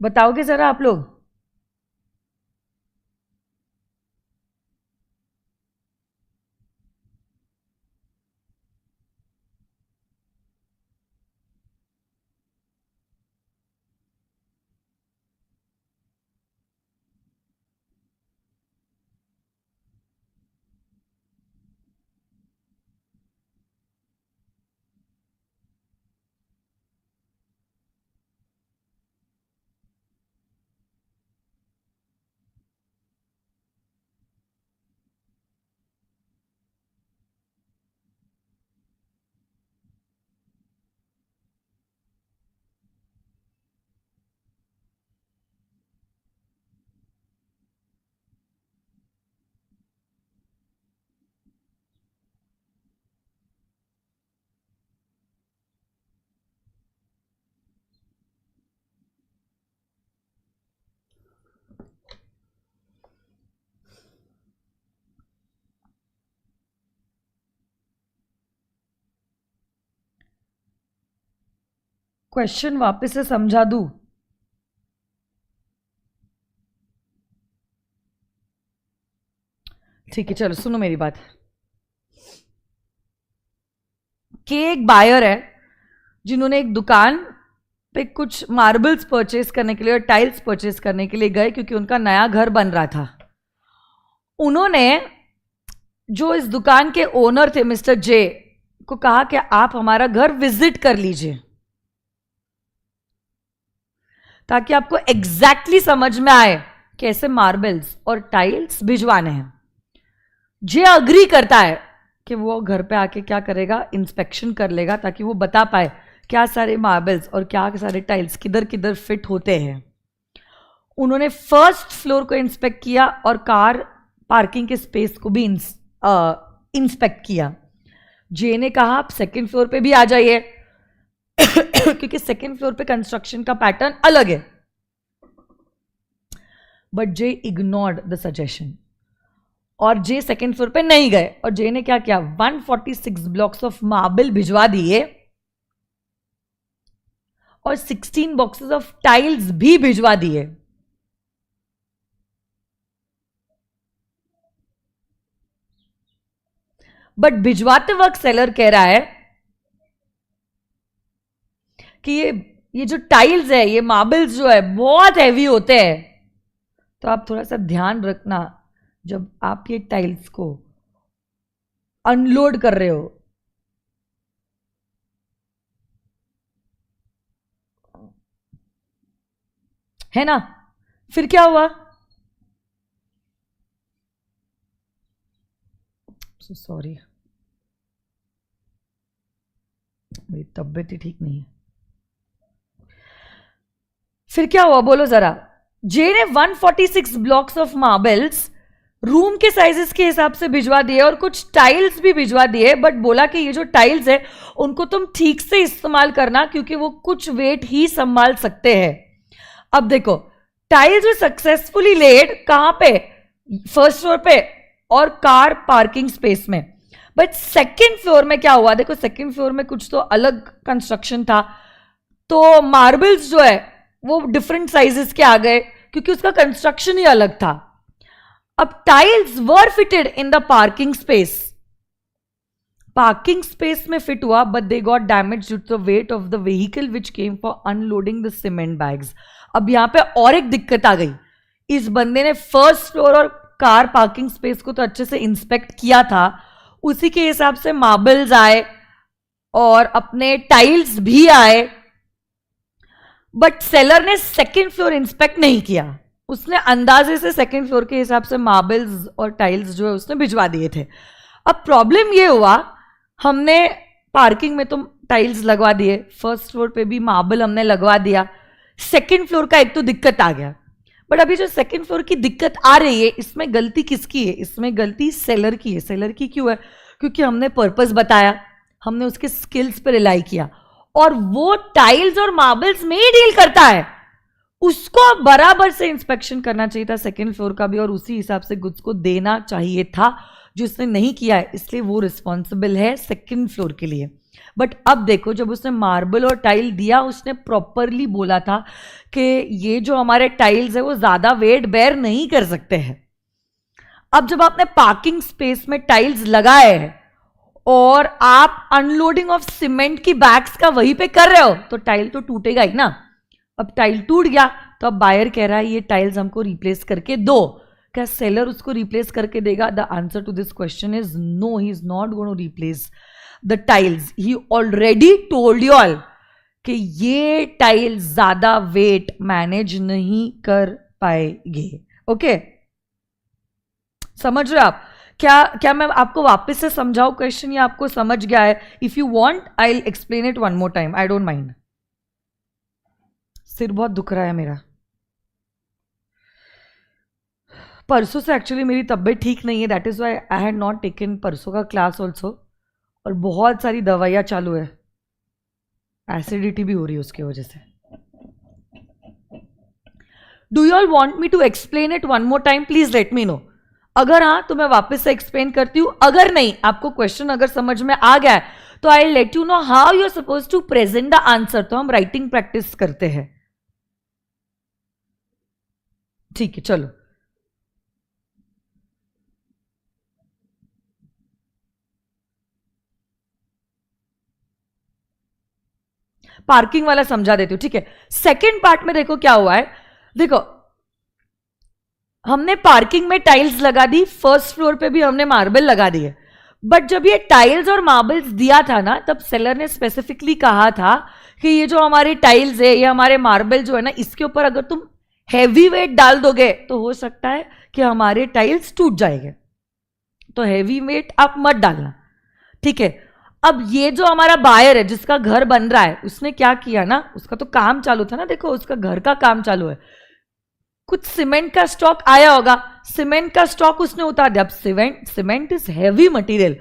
बताओगे जरा आप लोग? क्वेश्चन वापस से समझा दूं? ठीक है, चलो सुनो मेरी बात. कि एक बायर है जिन्होंने एक दुकान पे कुछ मार्बल्स परचेज करने के लिए और टाइल्स परचेज करने के लिए गए क्योंकि उनका नया घर बन रहा था. उन्होंने जो इस दुकान के ओनर थे मिस्टर जे को कहा कि आप हमारा घर विजिट कर लीजिए ताकि आपको एग्जैक्टली समझ में आए कैसे मार्बल्स और टाइल्स भिजवाने हैं. जे अग्री करता है कि वो घर पे आके क्या करेगा, इंस्पेक्शन कर लेगा ताकि वो बता पाए क्या सारे मार्बल्स और क्या सारे टाइल्स किधर किधर फिट होते हैं. उन्होंने फर्स्ट फ्लोर को इंस्पेक्ट किया और कार पार्किंग के स्पेस को भी इंस्पेक्ट किया। जे ने कहा आप सेकेंड फ्लोर पे भी आ जाइए क्योंकि सेकेंड फ्लोर पे कंस्ट्रक्शन का पैटर्न अलग है। But J ignored the suggestion और जे सेकेंड फ्लोर पे नहीं गए। और जे ने क्या किया, 146 ब्लॉक्स ऑफ मार्बल भिजवा दिए और 16 बॉक्सेस ऑफ टाइल्स भी भिजवा दिए। बट भिजवाते वक्त सेलर कह रहा है कि ये जो टाइल्स है, ये मार्बल्स जो है बहुत हैवी होते हैं, तो आप थोड़ा सा ध्यान रखना जब आप ये टाइल्स को अनलोड कर रहे हो। है ना? फिर क्या हुआ? सॉरी, मेरी तबीयत ही ठीक नहीं है। फिर क्या हुआ बोलो जरा। जे ने 146 ब्लॉक्स ऑफ मार्बल्स रूम के साइजेस के हिसाब से भिजवा दिए और कुछ टाइल्स भी भिजवा दिए। बट बोला कि ये जो टाइल्स है उनको तुम ठीक से इस्तेमाल करना क्योंकि वो कुछ वेट ही संभाल सकते हैं। अब देखो, टाइल्स सक्सेसफुली लेड कहां पे? फर्स्ट फ्लोर पे और कार पार्किंग स्पेस में। बट सेकेंड फ्लोर में क्या हुआ? देखो, सेकेंड फ्लोर में कुछ तो अलग कंस्ट्रक्शन था, तो मार्बल्स जो है वो डिफरेंट साइजेस के आ गए क्योंकि उसका कंस्ट्रक्शन ही अलग था। अब tiles were fitted in the parking space, parking space में फिट हुआ, but they got damage due to the weight of the vehicle which came for unloading the cement bags. अब यहां पे और एक दिक्कत आ गई। इस बंदे ने फर्स्ट फ्लोर और कार पार्किंग स्पेस को तो अच्छे से इंस्पेक्ट किया था, उसी के हिसाब से मार्बल्स आए और अपने टाइल्स भी आए, बट सेलर ने सेकेंड फ्लोर इंस्पेक्ट नहीं किया। उसने अंदाजे से सेकेंड फ्लोर के हिसाब से मार्बल्स और टाइल्स जो है उसने भिजवा दिए थे। अब प्रॉब्लम ये हुआ, हमने पार्किंग में तो टाइल्स लगवा दिए, फर्स्ट फ्लोर पे भी मार्बल हमने लगवा दिया, सेकेंड फ्लोर का एक तो दिक्कत आ गया। बट अभी जो सेकेंड फ्लोर की दिक्कत आ रही है, इसमें गलती किसकी है? इसमें गलती सेलर की है। सेलर की क्यों है? क्योंकि हमने पर्पस बताया, हमने उसके स्किल्स पर रिलाई किया और वो टाइल्स और मार्बल्स में ही डील करता है, उसको बराबर से इंस्पेक्शन करना चाहिए था सेकेंड फ्लोर का भी और उसी हिसाब से गुड्स को देना चाहिए था, जो उसने नहीं किया है, इसलिए वो रिस्पॉन्सिबल है सेकेंड फ्लोर के लिए। बट अब देखो, जब उसने मार्बल और टाइल दिया, उसने प्रॉपरली बोला था कि ये जो हमारे टाइल्स है वो ज्यादा वेट बेयर नहीं कर सकते हैं। अब जब आपने पार्किंग स्पेस में टाइल्स लगाए हैं और आप अनलोडिंग ऑफ सीमेंट की बैग्स का वहीं पे कर रहे हो, तो टाइल तो टूटेगा ही ना। अब टाइल टूट गया तो अब बायर कह रहा है ये टाइल्स हमको रिप्लेस करके दो। क्या सेलर उसको रिप्लेस करके देगा? The answer to this question is no, he is not going to replace the tiles. He already told you all कि ये टाइल्स ज्यादा वेट मैनेज नहीं कर पाएंगे। ओके, समझ रहे हो आप? क्या मैं आपको वापस से समझाऊं क्वेश्चन या आपको समझ गया है? If you want I will explain it one more time, I don't mind. सिर बहुत दुख रहा है मेरा, परसों से एक्चुअली मेरी तबीयत ठीक नहीं है, that is why I had not taken परसों का क्लास ऑल्सो, और बहुत सारी दवाइयाँ चालू है, एसिडिटी भी हो रही है उसकी वजह से। Do you all want me to explain it one more time? Please let me know. अगर हाँ तो मैं वापस से एक्सप्लेन करती हूं, अगर नहीं, आपको क्वेश्चन अगर समझ में आ गया है तो I let you know how you are suppose to present the answer. तो हम राइटिंग प्रैक्टिस करते हैं, ठीक है? चलो, पार्किंग वाला समझा देती हूं, ठीक है? सेकेंड पार्ट में देखो क्या हुआ है। देखो, हमने पार्किंग में टाइल्स लगा दी, फर्स्ट फ्लोर पे भी हमने मार्बल लगा दिए, बट जब ये टाइल्स और मार्बल्स दिया था ना, तब सेलर ने स्पेसिफिकली कहा था कि ये जो हमारी टाइल्स है, ये हमारे मार्बल जो है ना, इसके ऊपर अगर तुम हैवी वेट डाल दोगे तो हो सकता है कि हमारे टाइल्स टूट जाएंगे, तो हैवी वेट आप मत डालना, ठीक है? अब ये जो हमारा बायर है जिसका घर बन रहा है, उसने क्या किया ना, उसका तो काम चालू था ना, देखो उसका घर का काम चालू है, कुछ सीमेंट का स्टॉक आया होगा, सीमेंट का स्टॉक उसने उतार दिया। अब सीमेंट इज हैवी मटेरियल,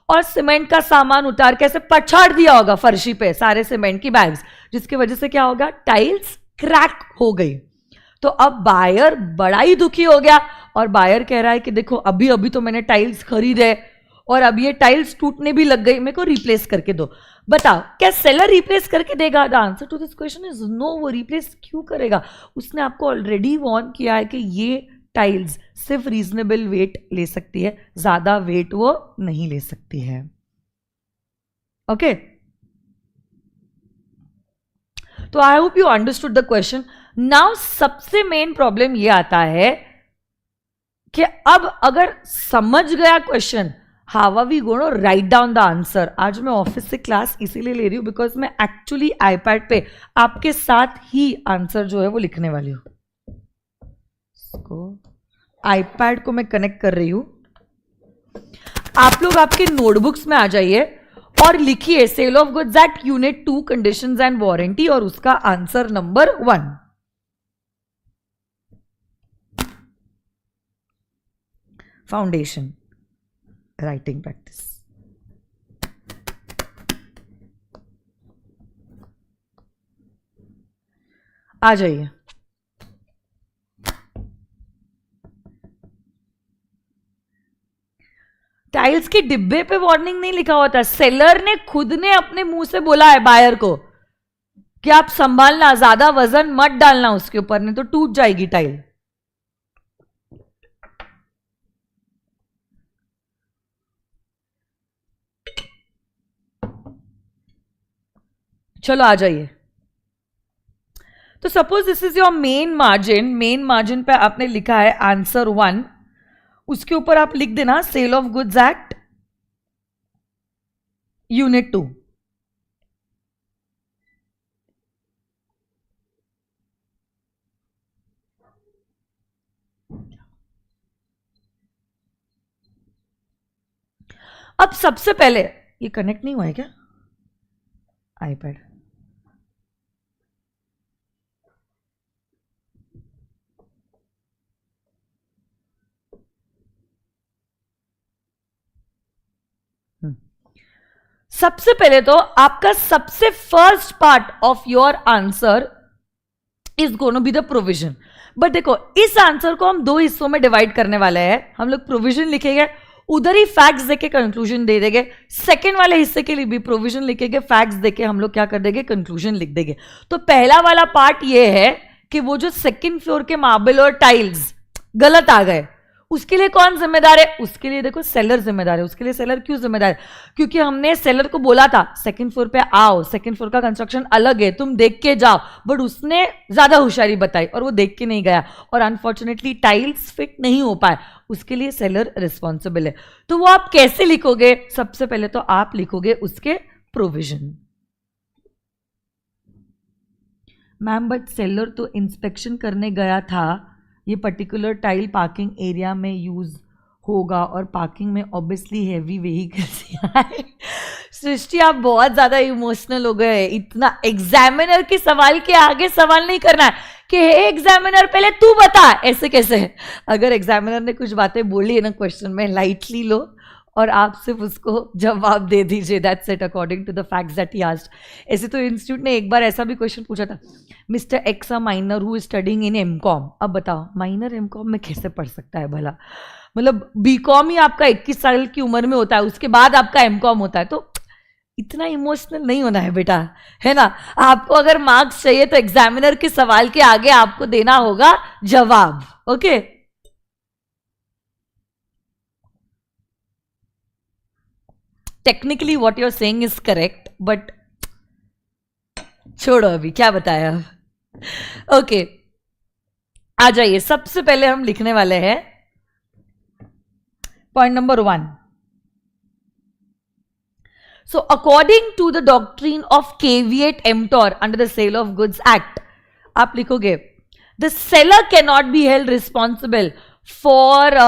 और सीमेंट का सामान उतार के ऐसे पछाड़ दिया होगा फर्शी पे सारे सीमेंट की बैग्स, जिसकी वजह से क्या होगा, टाइल्स क्रैक हो गई। तो अब बायर बड़ा ही दुखी हो गया, और बायर कह रहा है कि देखो अभी अभी तो मैंने टाइल्स खरीदे और अब ये टाइल्स टूटने भी लग गई, मेरे को रिप्लेस करके दो। बताओ क्या सेलर रिप्लेस करके देगा? The answer to this question is no. वो रिप्लेस क्यों करेगा? उसने आपको ऑलरेडी वार्न किया है कि ये टाइल्स सिर्फ रीजनेबल वेट ले सकती है, ज्यादा वेट वो नहीं ले सकती है। ओके, तो I hope you understood the question. Now सबसे मेन प्रॉब्लम ये आता है कि अब अगर समझ गया question, how are we going to write down the answer. आज मैं ऑफिस से क्लास इसीलिए ले रही हूं बिकॉज मैं एक्चुअली आईपैड पे आपके साथ ही आंसर जो है वो लिखने वाली हूं। आईपैड को मैं कनेक्ट कर रही हूं। आप लोग आपके नोटबुक्स में आ जाइए और लिखिए sale of goods act unit 2 conditions and warranty और उसका answer number 1। Foundation writing practice. आ जाइए। टाइल्स के डिब्बे पे वार्निंग नहीं लिखा होता, सेलर ने खुद ने अपने मुंह से बोला है बायर को कि आप संभालना, ज्यादा वजन मत डालना उसके ऊपर, नहीं तो टूट जाएगी टाइल। चलो आ जाइए। तो suppose this is your main margin. Main margin पे आपने लिखा है आंसर 1, उसके ऊपर आप लिख देना sale of goods act unit 2। अब सबसे पहले, ये कनेक्ट नहीं हुआ है क्या आईपैड? सबसे पहले तो आपका सबसे first part of your answer is gonna be the provision. But देखो इस आंसर को हम 2 हिस्सों में डिवाइड करने वाले हैं। हम लोग प्रोविजन लिखेंगे, उधर ही फैक्ट्स देके कंक्लूजन दे देंगे। सेकंड वाले हिस्से के लिए भी प्रोविजन लिखेंगे, फैक्ट्स देके हम लोग क्या कर देंगे, कंक्लूजन लिख देंगे। तो पहला वाला पार्ट ये है कि वो जो सेकंड फ्लोर के मार्बल और टाइल्स गलत आ गए, उसके लिए कौन जिम्मेदार है? उसके लिए देखो सेलर जिम्मेदार है। उसके लिए सेलर क्यों जिम्मेदार है? क्योंकि हमने सेलर को बोला था सेकंड फ्लोर पे आओ, सेकंड फ्लोर का कंस्ट्रक्शन अलग है, तुम देख के जाओ, बट उसने ज्यादा होशियारी बताई और वो देख के नहीं गया, और अनफॉर्चुनेटली टाइल्स फिट नहीं हो पाए। उसके लिए सेलर रिस्पॉन्सिबल है। तो वो आप कैसे लिखोगे? सबसे पहले तो आप लिखोगे उसके प्रोविजन। मैम बट सेलर तो इंस्पेक्शन करने गया था, ये पर्टिकुलर टाइल पार्किंग एरिया में यूज होगा और पार्किंग में ऑब्वियसली हैवी व्हीकल्स आए। सृष्टि आप बहुत ज्यादा इमोशनल हो गए। इतना एग्जामिनर के सवाल के आगे सवाल नहीं करना है कि हे एग्जामिनर पहले तू बता, ऐसे कैसे है? अगर एग्जामिनर ने कुछ बातें बोली है ना क्वेश्चन में, लाइटली लो और आप सिर्फ उसको जवाब दे दीजिए, that's it, according to the facts that he asked. ऐसे तो इंस्टीट्यूट ने एक बार ऐसा भी क्वेश्चन पूछा था, mister X a minor who is studying in MCom. अब बताओ माइनर एमकॉम में कैसे पढ़ सकता है भला? मतलब बीकॉम ही आपका 21 साल की उम्र में होता है, उसके बाद आपका एमकॉम होता है। तो इतना इमोशनल नहीं होना है बेटा, है ना? आपको अगर मार्क्स चाहिए तो एग्जामिनर के सवाल के आगे आपको देना होगा जवाब। Okay technically what you're saying is correct, but छोड़ो अभी क्या बताया। ओके आ जाइए। सबसे पहले हम लिखने वाले हैं point number 1। So according to the doctrine of caveat emptor under the sale of goods act, आप लिखोगे the seller can not be held responsible for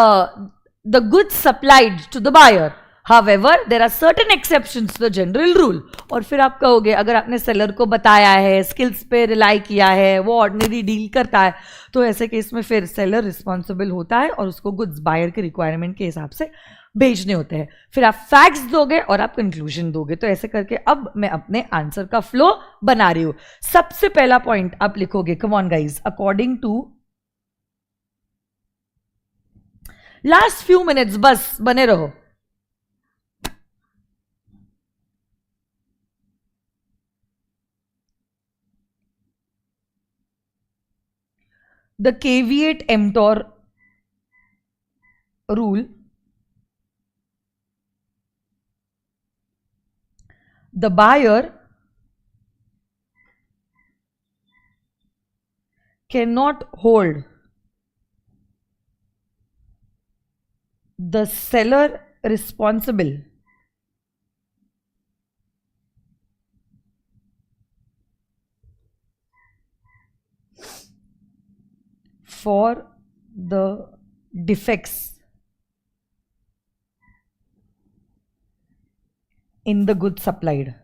the goods supplied to the buyer. However, there are certain exceptions to the general rule. और फिर आप कहोगे अगर आपने सेलर को बताया है, स्किल्स पे रिलाई किया है, वो ऑर्डिनरी डील करता है, तो ऐसे केस में फिर सेलर रिस्पॉन्सिबल होता है और उसको गुड्स बायर के रिक्वायरमेंट के हिसाब से भेजने होते हैं. फिर आप फैक्ट्स दोगे और आप कंक्लूजन दोगे. तो ऐसे करके अब मैं अपने आंसर का फ्लो बना रही हूं. सबसे पहला पॉइंट आप लिखोगे, come on guys, according to, last few minutes बस बने रहो. The caveat-emptor rule, the buyer cannot hold the seller responsible for the defects in the goods supplied.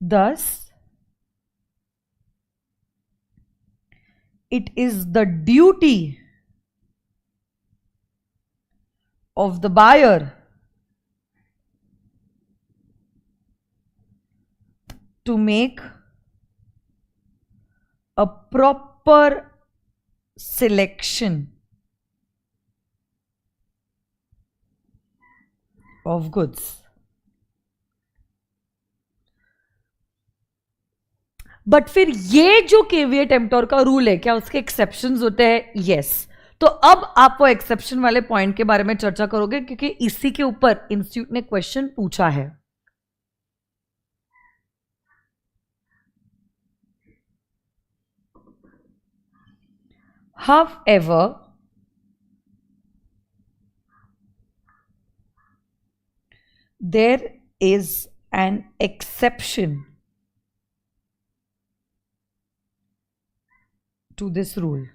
Thus, it is the duty of the buyer to make a proper selection of goods. But फिर ये जो केविएट एम्प्टोर का रूल है, क्या उसके एक्सेप्शंस होते हैं? यस. तो अब आप वो एक्सेप्शन वाले पॉइंट के बारे में चर्चा करोगे क्योंकि इसी के ऊपर इंस्टीट्यूट ने क्वेश्चन पूछा है. However, there is an exception to this rule.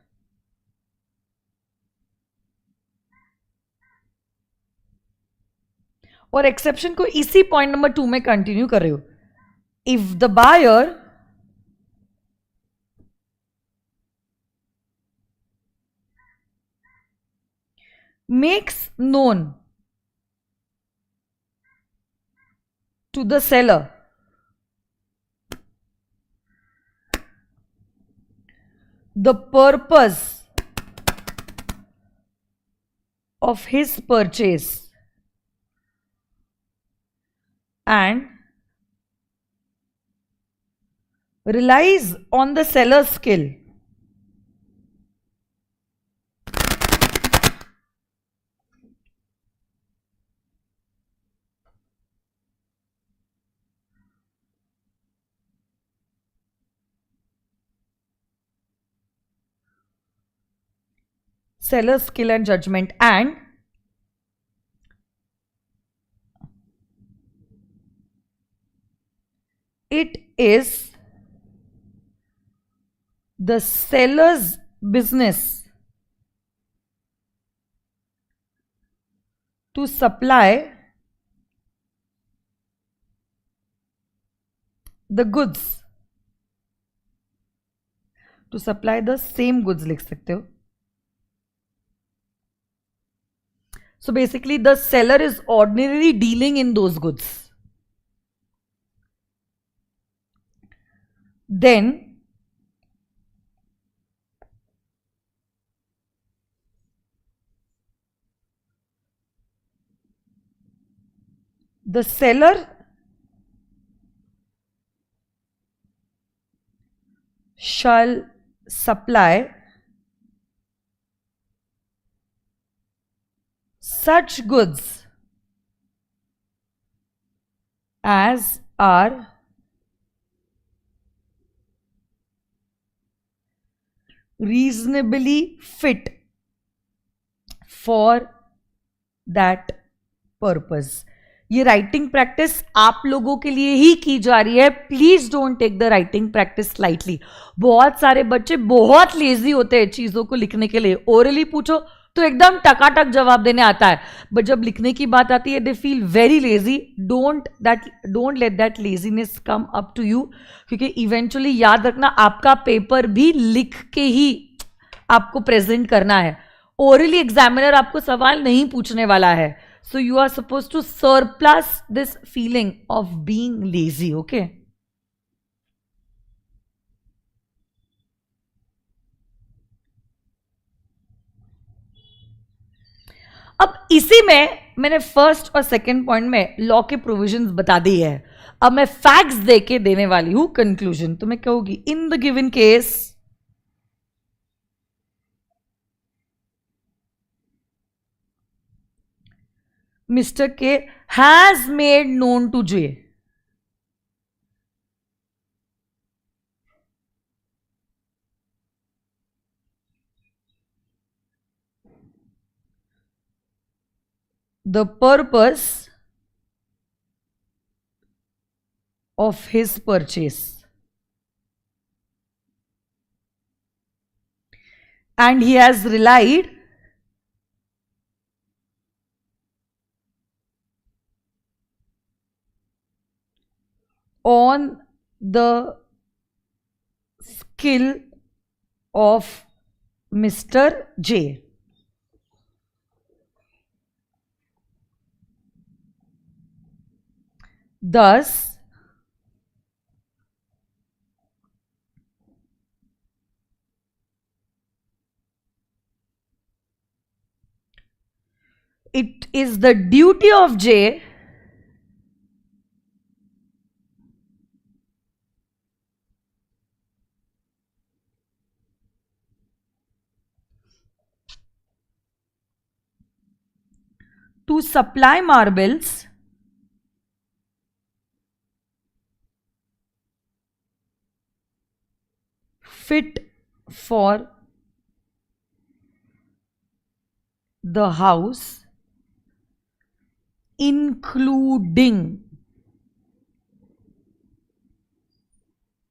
और एक्सेप्शन को इसी पॉइंट नंबर 2 में कंटिन्यू कर रही हूं. If the buyer makes known to the seller the purpose of his purchase and relies on the seller's skill seller's skill and judgment, and it is the seller's business to supply the goods, to supply the same goods लिख सकते हो. So basically the seller is ordinarily dealing in those goods. Then the seller shall supply such goods as are reasonably fit for that purpose. ये राइटिंग प्रैक्टिस आप लोगों के लिए ही की जा रही है. Please don't take the writing practice lightly. बहुत सारे बच्चे बहुत लेजी होते हैं चीजों को लिखने के लिए. ओरली पूछो तो एकदम टकाटक जवाब देने आता है, बट जब लिखने की बात आती है they feel very lazy. Don't let that laziness come up to you, क्योंकि इवेंचुअली याद रखना आपका पेपर भी लिख के ही आपको प्रेजेंट करना है. ओरली एग्जामिनर आपको सवाल नहीं पूछने वाला है. So you are supposed to surplus this feeling of being lazy, okay? अब इसी में मैंने फर्स्ट और सेकंड पॉइंट में लॉ के प्रोविजंस बता दी है. अब मैं फैक्ट्स देके देने वाली हूं कंक्लूजन. तो मैं कहूंगी in the given case Mr. K has made known to J the purpose of his purchase, and he has relied on the skill of Mr. J. Thus, it is the duty of J to supply marbles fit for the house, including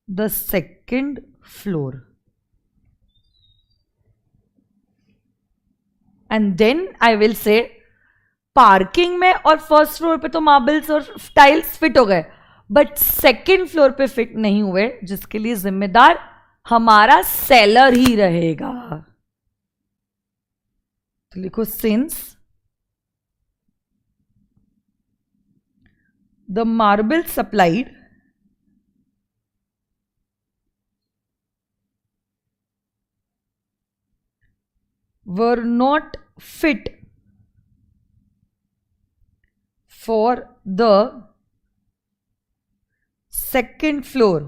the second floor. And then I will say parking में और फर्स्ट फ्लोर पे तो मार्बल्स और टाइल्स फिट हो गए, बट सेकंड फ्लोर पे फिट नहीं हुए, जिसके लिए जिम्मेदार हमारा सेलर ही रहेगा. तो लिखो since the marble supplied were not fit for the second floor,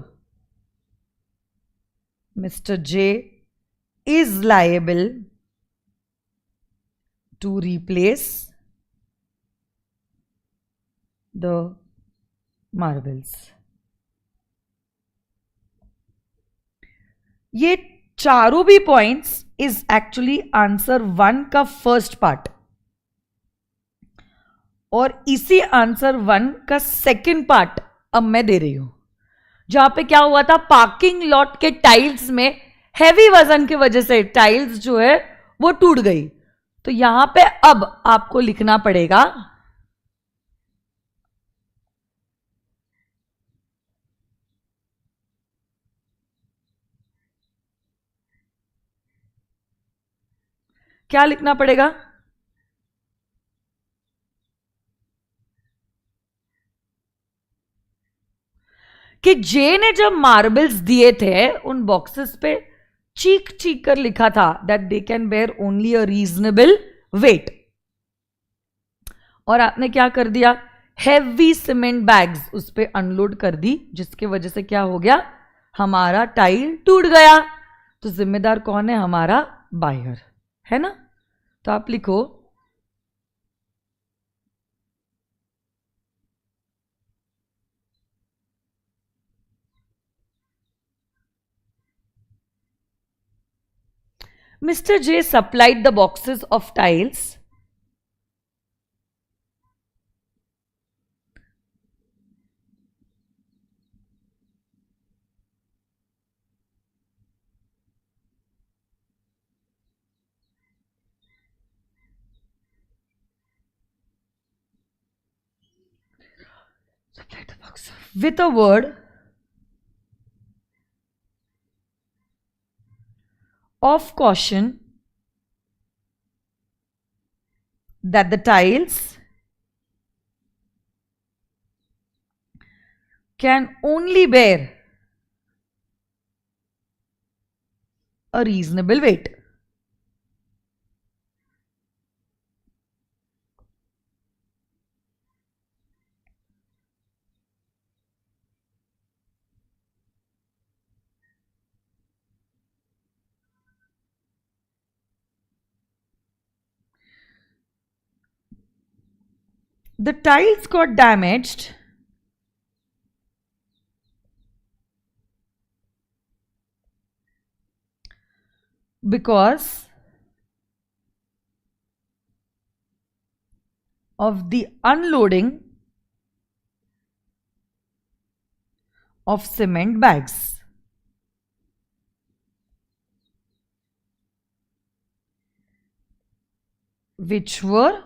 Mr. J is liable to replace the marbles. ये चारों भी पॉइंट्स इज एक्चुअली आंसर 1 का फर्स्ट पार्ट, और इसी आंसर 1 का सेकंड पार्ट अब मैं दे रही हूं, जहां पे क्या हुआ था, पार्किंग लॉट के टाइल्स में हैवी वजन की वजह से टाइल्स जो है वो टूट गई. तो यहां पे अब आपको लिखना पड़ेगा क्या लिखना पड़ेगा, कि जे ने जब मार्बल्स दिए थे उन बॉक्सेस पे चीख चीख कर लिखा था that they can bear only a reasonable weight, और आपने क्या कर दिया, हैवी सीमेंट बैग्स उस पे अनलोड कर दी, जिसकी वजह से क्या हो गया, हमारा टाइल टूट गया. तो जिम्मेदार कौन है, हमारा बायर है ना. तो आप लिखो Mr. J supplied the boxes of tiles with a word of caution that the tiles can only bear a reasonable weight. The tiles got damaged because of the unloading of cement bags. Which were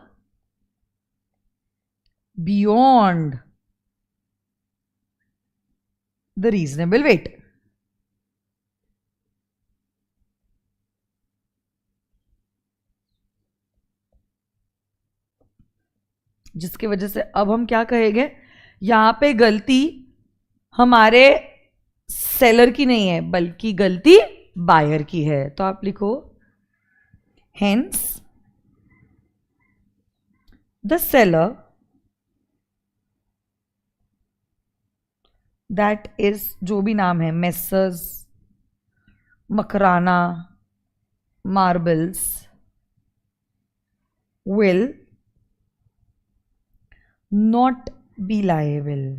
beyond the reasonable weight. जिसकी वजह से अब हम क्या कहेंगे, यहां पे गलती हमारे सेलर की नहीं है बल्कि गलती बायर की है. तो आप लिखो hence the seller that is, जो भी नाम है, messrs Makrana marbles, will not be liable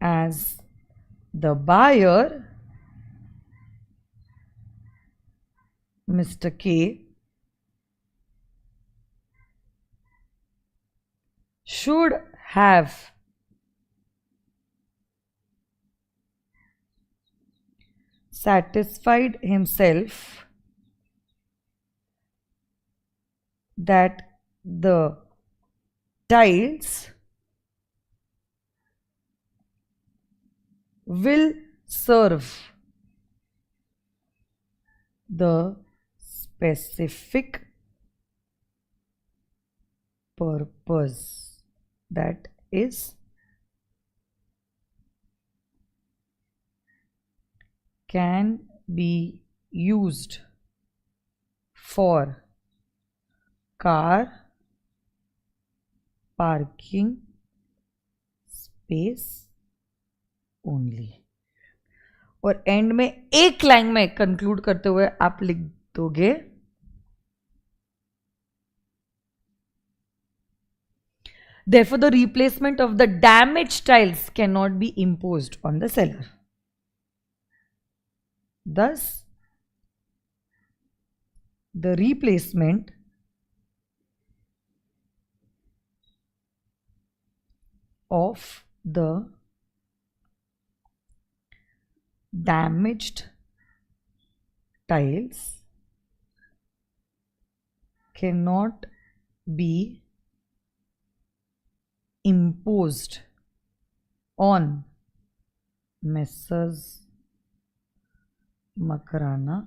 as the buyer, Mr. K, should have satisfied himself that the tiles will serve the specific purpose, that is can be used for car parking space only. और एंड में एक लाइन में कंक्लूड करते हुए आप लिख दोगे therefore the replacement of the damaged tiles cannot be imposed on the seller. Thus the replacement of the damaged tiles cannot be imposed on Messrs. Makarana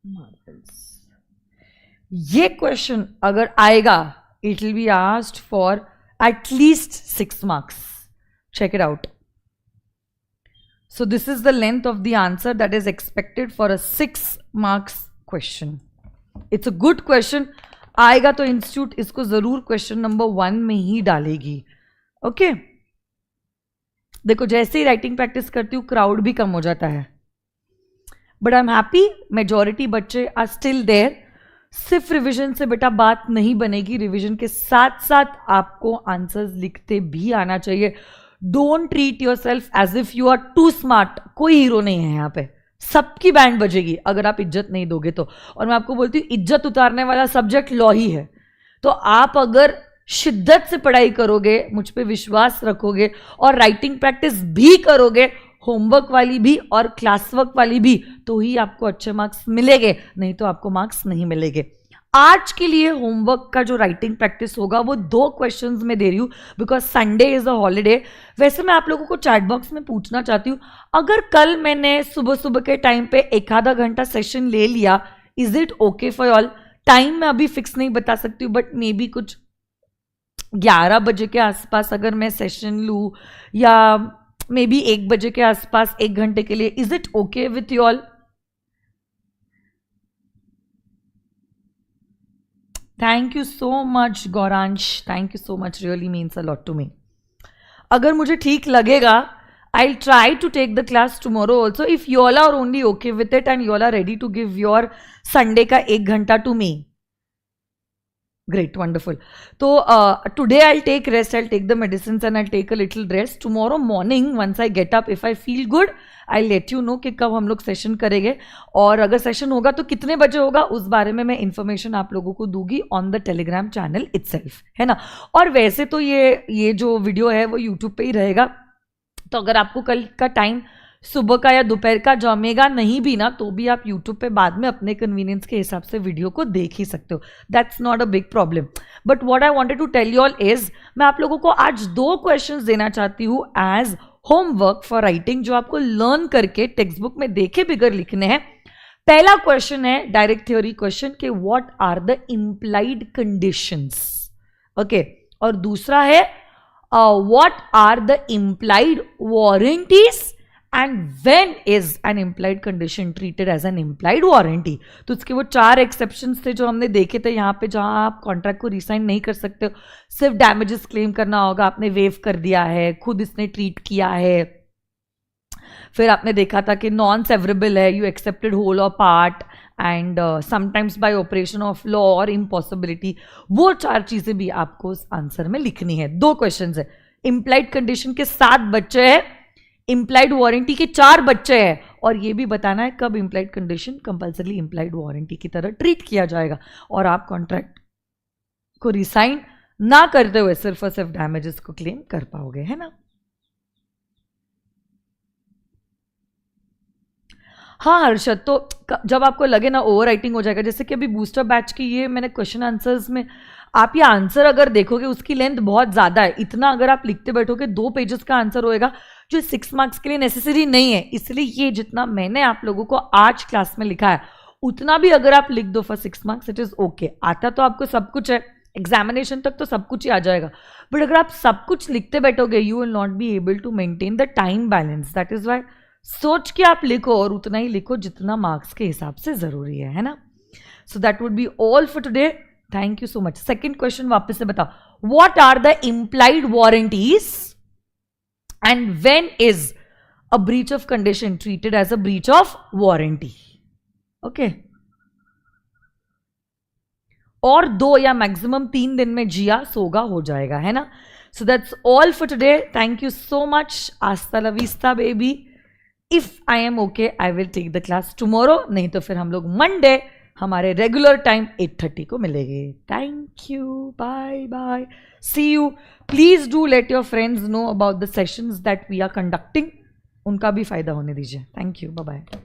Marbles. ये क्वेश्चन अगर आएगा, it will be asked for at least 6 marks. Check it out. So this is the length of the answer that is expected for a 6 marks question. It's a good question. आएगा तो इंस्टीट्यूट इसको जरूर क्वेश्चन नंबर 1 में ही डालेगी. ओके देखो जैसे ही राइटिंग प्रैक्टिस करती हूँ क्राउड भी कम हो जाता है, but I am happy majority बच्चे आर स्टिल देयर. सिर्फ रिवीजन से बेटा बात नहीं बनेगी, रिवीजन के साथ साथ आपको आंसर्स लिखते भी आना चाहिए. Don't treat yourself as if you are too smart. कोई हीरो नहीं है यहाँ पे, सबकी बैंड बजेगी अगर आप इज्जत नहीं दोगे तो. और मैं आपको बोलती हूँ इज्जत उतारने वाला सब्जेक्ट लॉ ही है. तो आप अगर शिद्दत से पढ़ाई करोगे, मुझ पे विश्वास रखोगे और राइटिंग प्रैक्टिस भी करोगे, होमवर्क वाली भी और क्लास वर्क वाली भी, तो ही आपको अच्छे मार्क्स मिलेंगे, नहीं तो आपको मार्क्स नहीं मिलेंगे. आज के लिए होमवर्क का जो राइटिंग प्रैक्टिस होगा वो 2 क्वेश्चंस में दे रही हूँ because Sunday is a holiday. वैसे मैं आप लोगों को चैट बॉक्स में पूछना चाहती हूँ, अगर कल मैंने सुबह सुबह के टाइम पे 1-आधा घंटा सेशन ले लिया, is it okay for all? Time मैं अभी फिक्स नहीं बता सकती हूँ, बट मे बी कुछ 11 बजे के आसपास अगर मैं सेशन लूँ, या मे बी 1 बजे के आसपास 1 घंटे के लिए, is it okay with you all? Thank you so much Gauransh, thank you so much, really means a lot to me. अगर मुझे ठीक लगेगा, I'll try to take the class tomorrow also if you all are only okay with it and you all are ready to give your Sunday का 1 घंटा to me. Great, wonderful. So today I'll take rest, I'll take the medicines and I'll take a little rest. Tomorrow morning once I get up, if I feel good, I'll let you know कि कब हम लोग सेशन करेंगे, और अगर सेशन होगा तो कितने बजे होगा उस बारे में मैं इन्फॉर्मेशन आप लोगों को दूंगी on the Telegram channel itself, है ना। और वैसे तो ये जो वीडियो है वो यूट्यूब पे ही रहेगा, तो अगर आपको कल का टाइम सुबह का या दोपहर का जमेगा नहीं भी ना, तो भी आप यूट्यूब पे बाद में अपने कन्वीनियंस के हिसाब से वीडियो को देख ही सकते हो, that's not a big problem. But what I wanted to tell you all is, मैं आप लोगों को आज 2 क्वेश्चंस देना चाहती हूँ एज होमवर्क फॉर राइटिंग, जो आपको लर्न करके टेक्स्ट बुक में देखे बिगर लिखने हैं। पहला क्वेश्चन है डायरेक्ट थ्योरी क्वेश्चन के what are the implied conditions, okay, और दूसरा है what are the implied warranties and when is an implied condition treated as an implied warranty। तो उसके वो 4 एक्सेप्शंस थे जो हमने देखे थे यहाँ पे, जहाँ आप कॉन्ट्रैक्ट को रिसाइन नहीं कर सकते हो, सिर्फ डैमेजेस क्लेम करना होगा, आपने वेव कर दिया है, खुद इसने ट्रीट किया है, फिर आपने देखा था कि नॉन सेवरेबल है, यू एक्सेप्टेड होल और part, and sometimes bye operation of law और इम्पॉसिबिलिटी। वो 4 चीजें भी आपको उस आंसर में लिखनी है। 2 क्वेश्चन है, इंप्लाइड कंडीशन के 7 बच्चे हैं, इंप्लाइड वारंटी के 4 बच्चे हैं, और ये भी बताना है कब implied condition compulsory implied warranty की तरह ट्रीट किया जाएगा, और आप कॉन्ट्रैक्ट को रिसाइन ना करते हुए सिर्फ और सिर्फ डैमेजेस को क्लेम कर पाओगे, है ना। हाँ हर्षद, तो जब आपको लगे ना ओवर राइटिंग हो जाएगा, जैसे कि अभी बूस्टर बैच की ये मैंने क्वेश्चन आंसर्स में, आप ये आंसर अगर देखोगे उसकी लेंथ बहुत ज़्यादा है, इतना अगर आप लिखते बैठोगे 2 पेजेस का आंसर होएगा, जो 6 मार्क्स के लिए नेसेसरी नहीं है। इसलिए ये जितना मैंने आप लोगों को आज क्लास में लिखा है उतना भी अगर आप लिख दो for 6 marks it is okay. आता तो आपको सब कुछ है, एग्जामिनेशन तक तो सब कुछ ही आ जाएगा, बट अगर आप सब कुछ लिखते बैठोगे you will not be able to maintain the time balance. That is why सोच के आप लिखो और उतना ही लिखो जितना मार्क्स के हिसाब से जरूरी है ना। So that would be all for today, thank you so much. Second question वापस से बताओ, what are the implied warranties and when is a breach of condition treated as a breach of warranty. Okay, और 2 या मैक्सिमम 3 दिन में जिया सोगा हो जाएगा, है ना। So that's all for today, thank you so much, हasta la vista baby. If I am okay I will take the class tomorrow, नहीं तो फिर हम लोग मंडे हमारे रेगुलर टाइम 8:30 को मिलेंगे। Thank you, bye bye, see you. Please do let your friends know about the sessions that we are conducting, उनका भी फायदा होने दीजिए। Thank you, bye bye.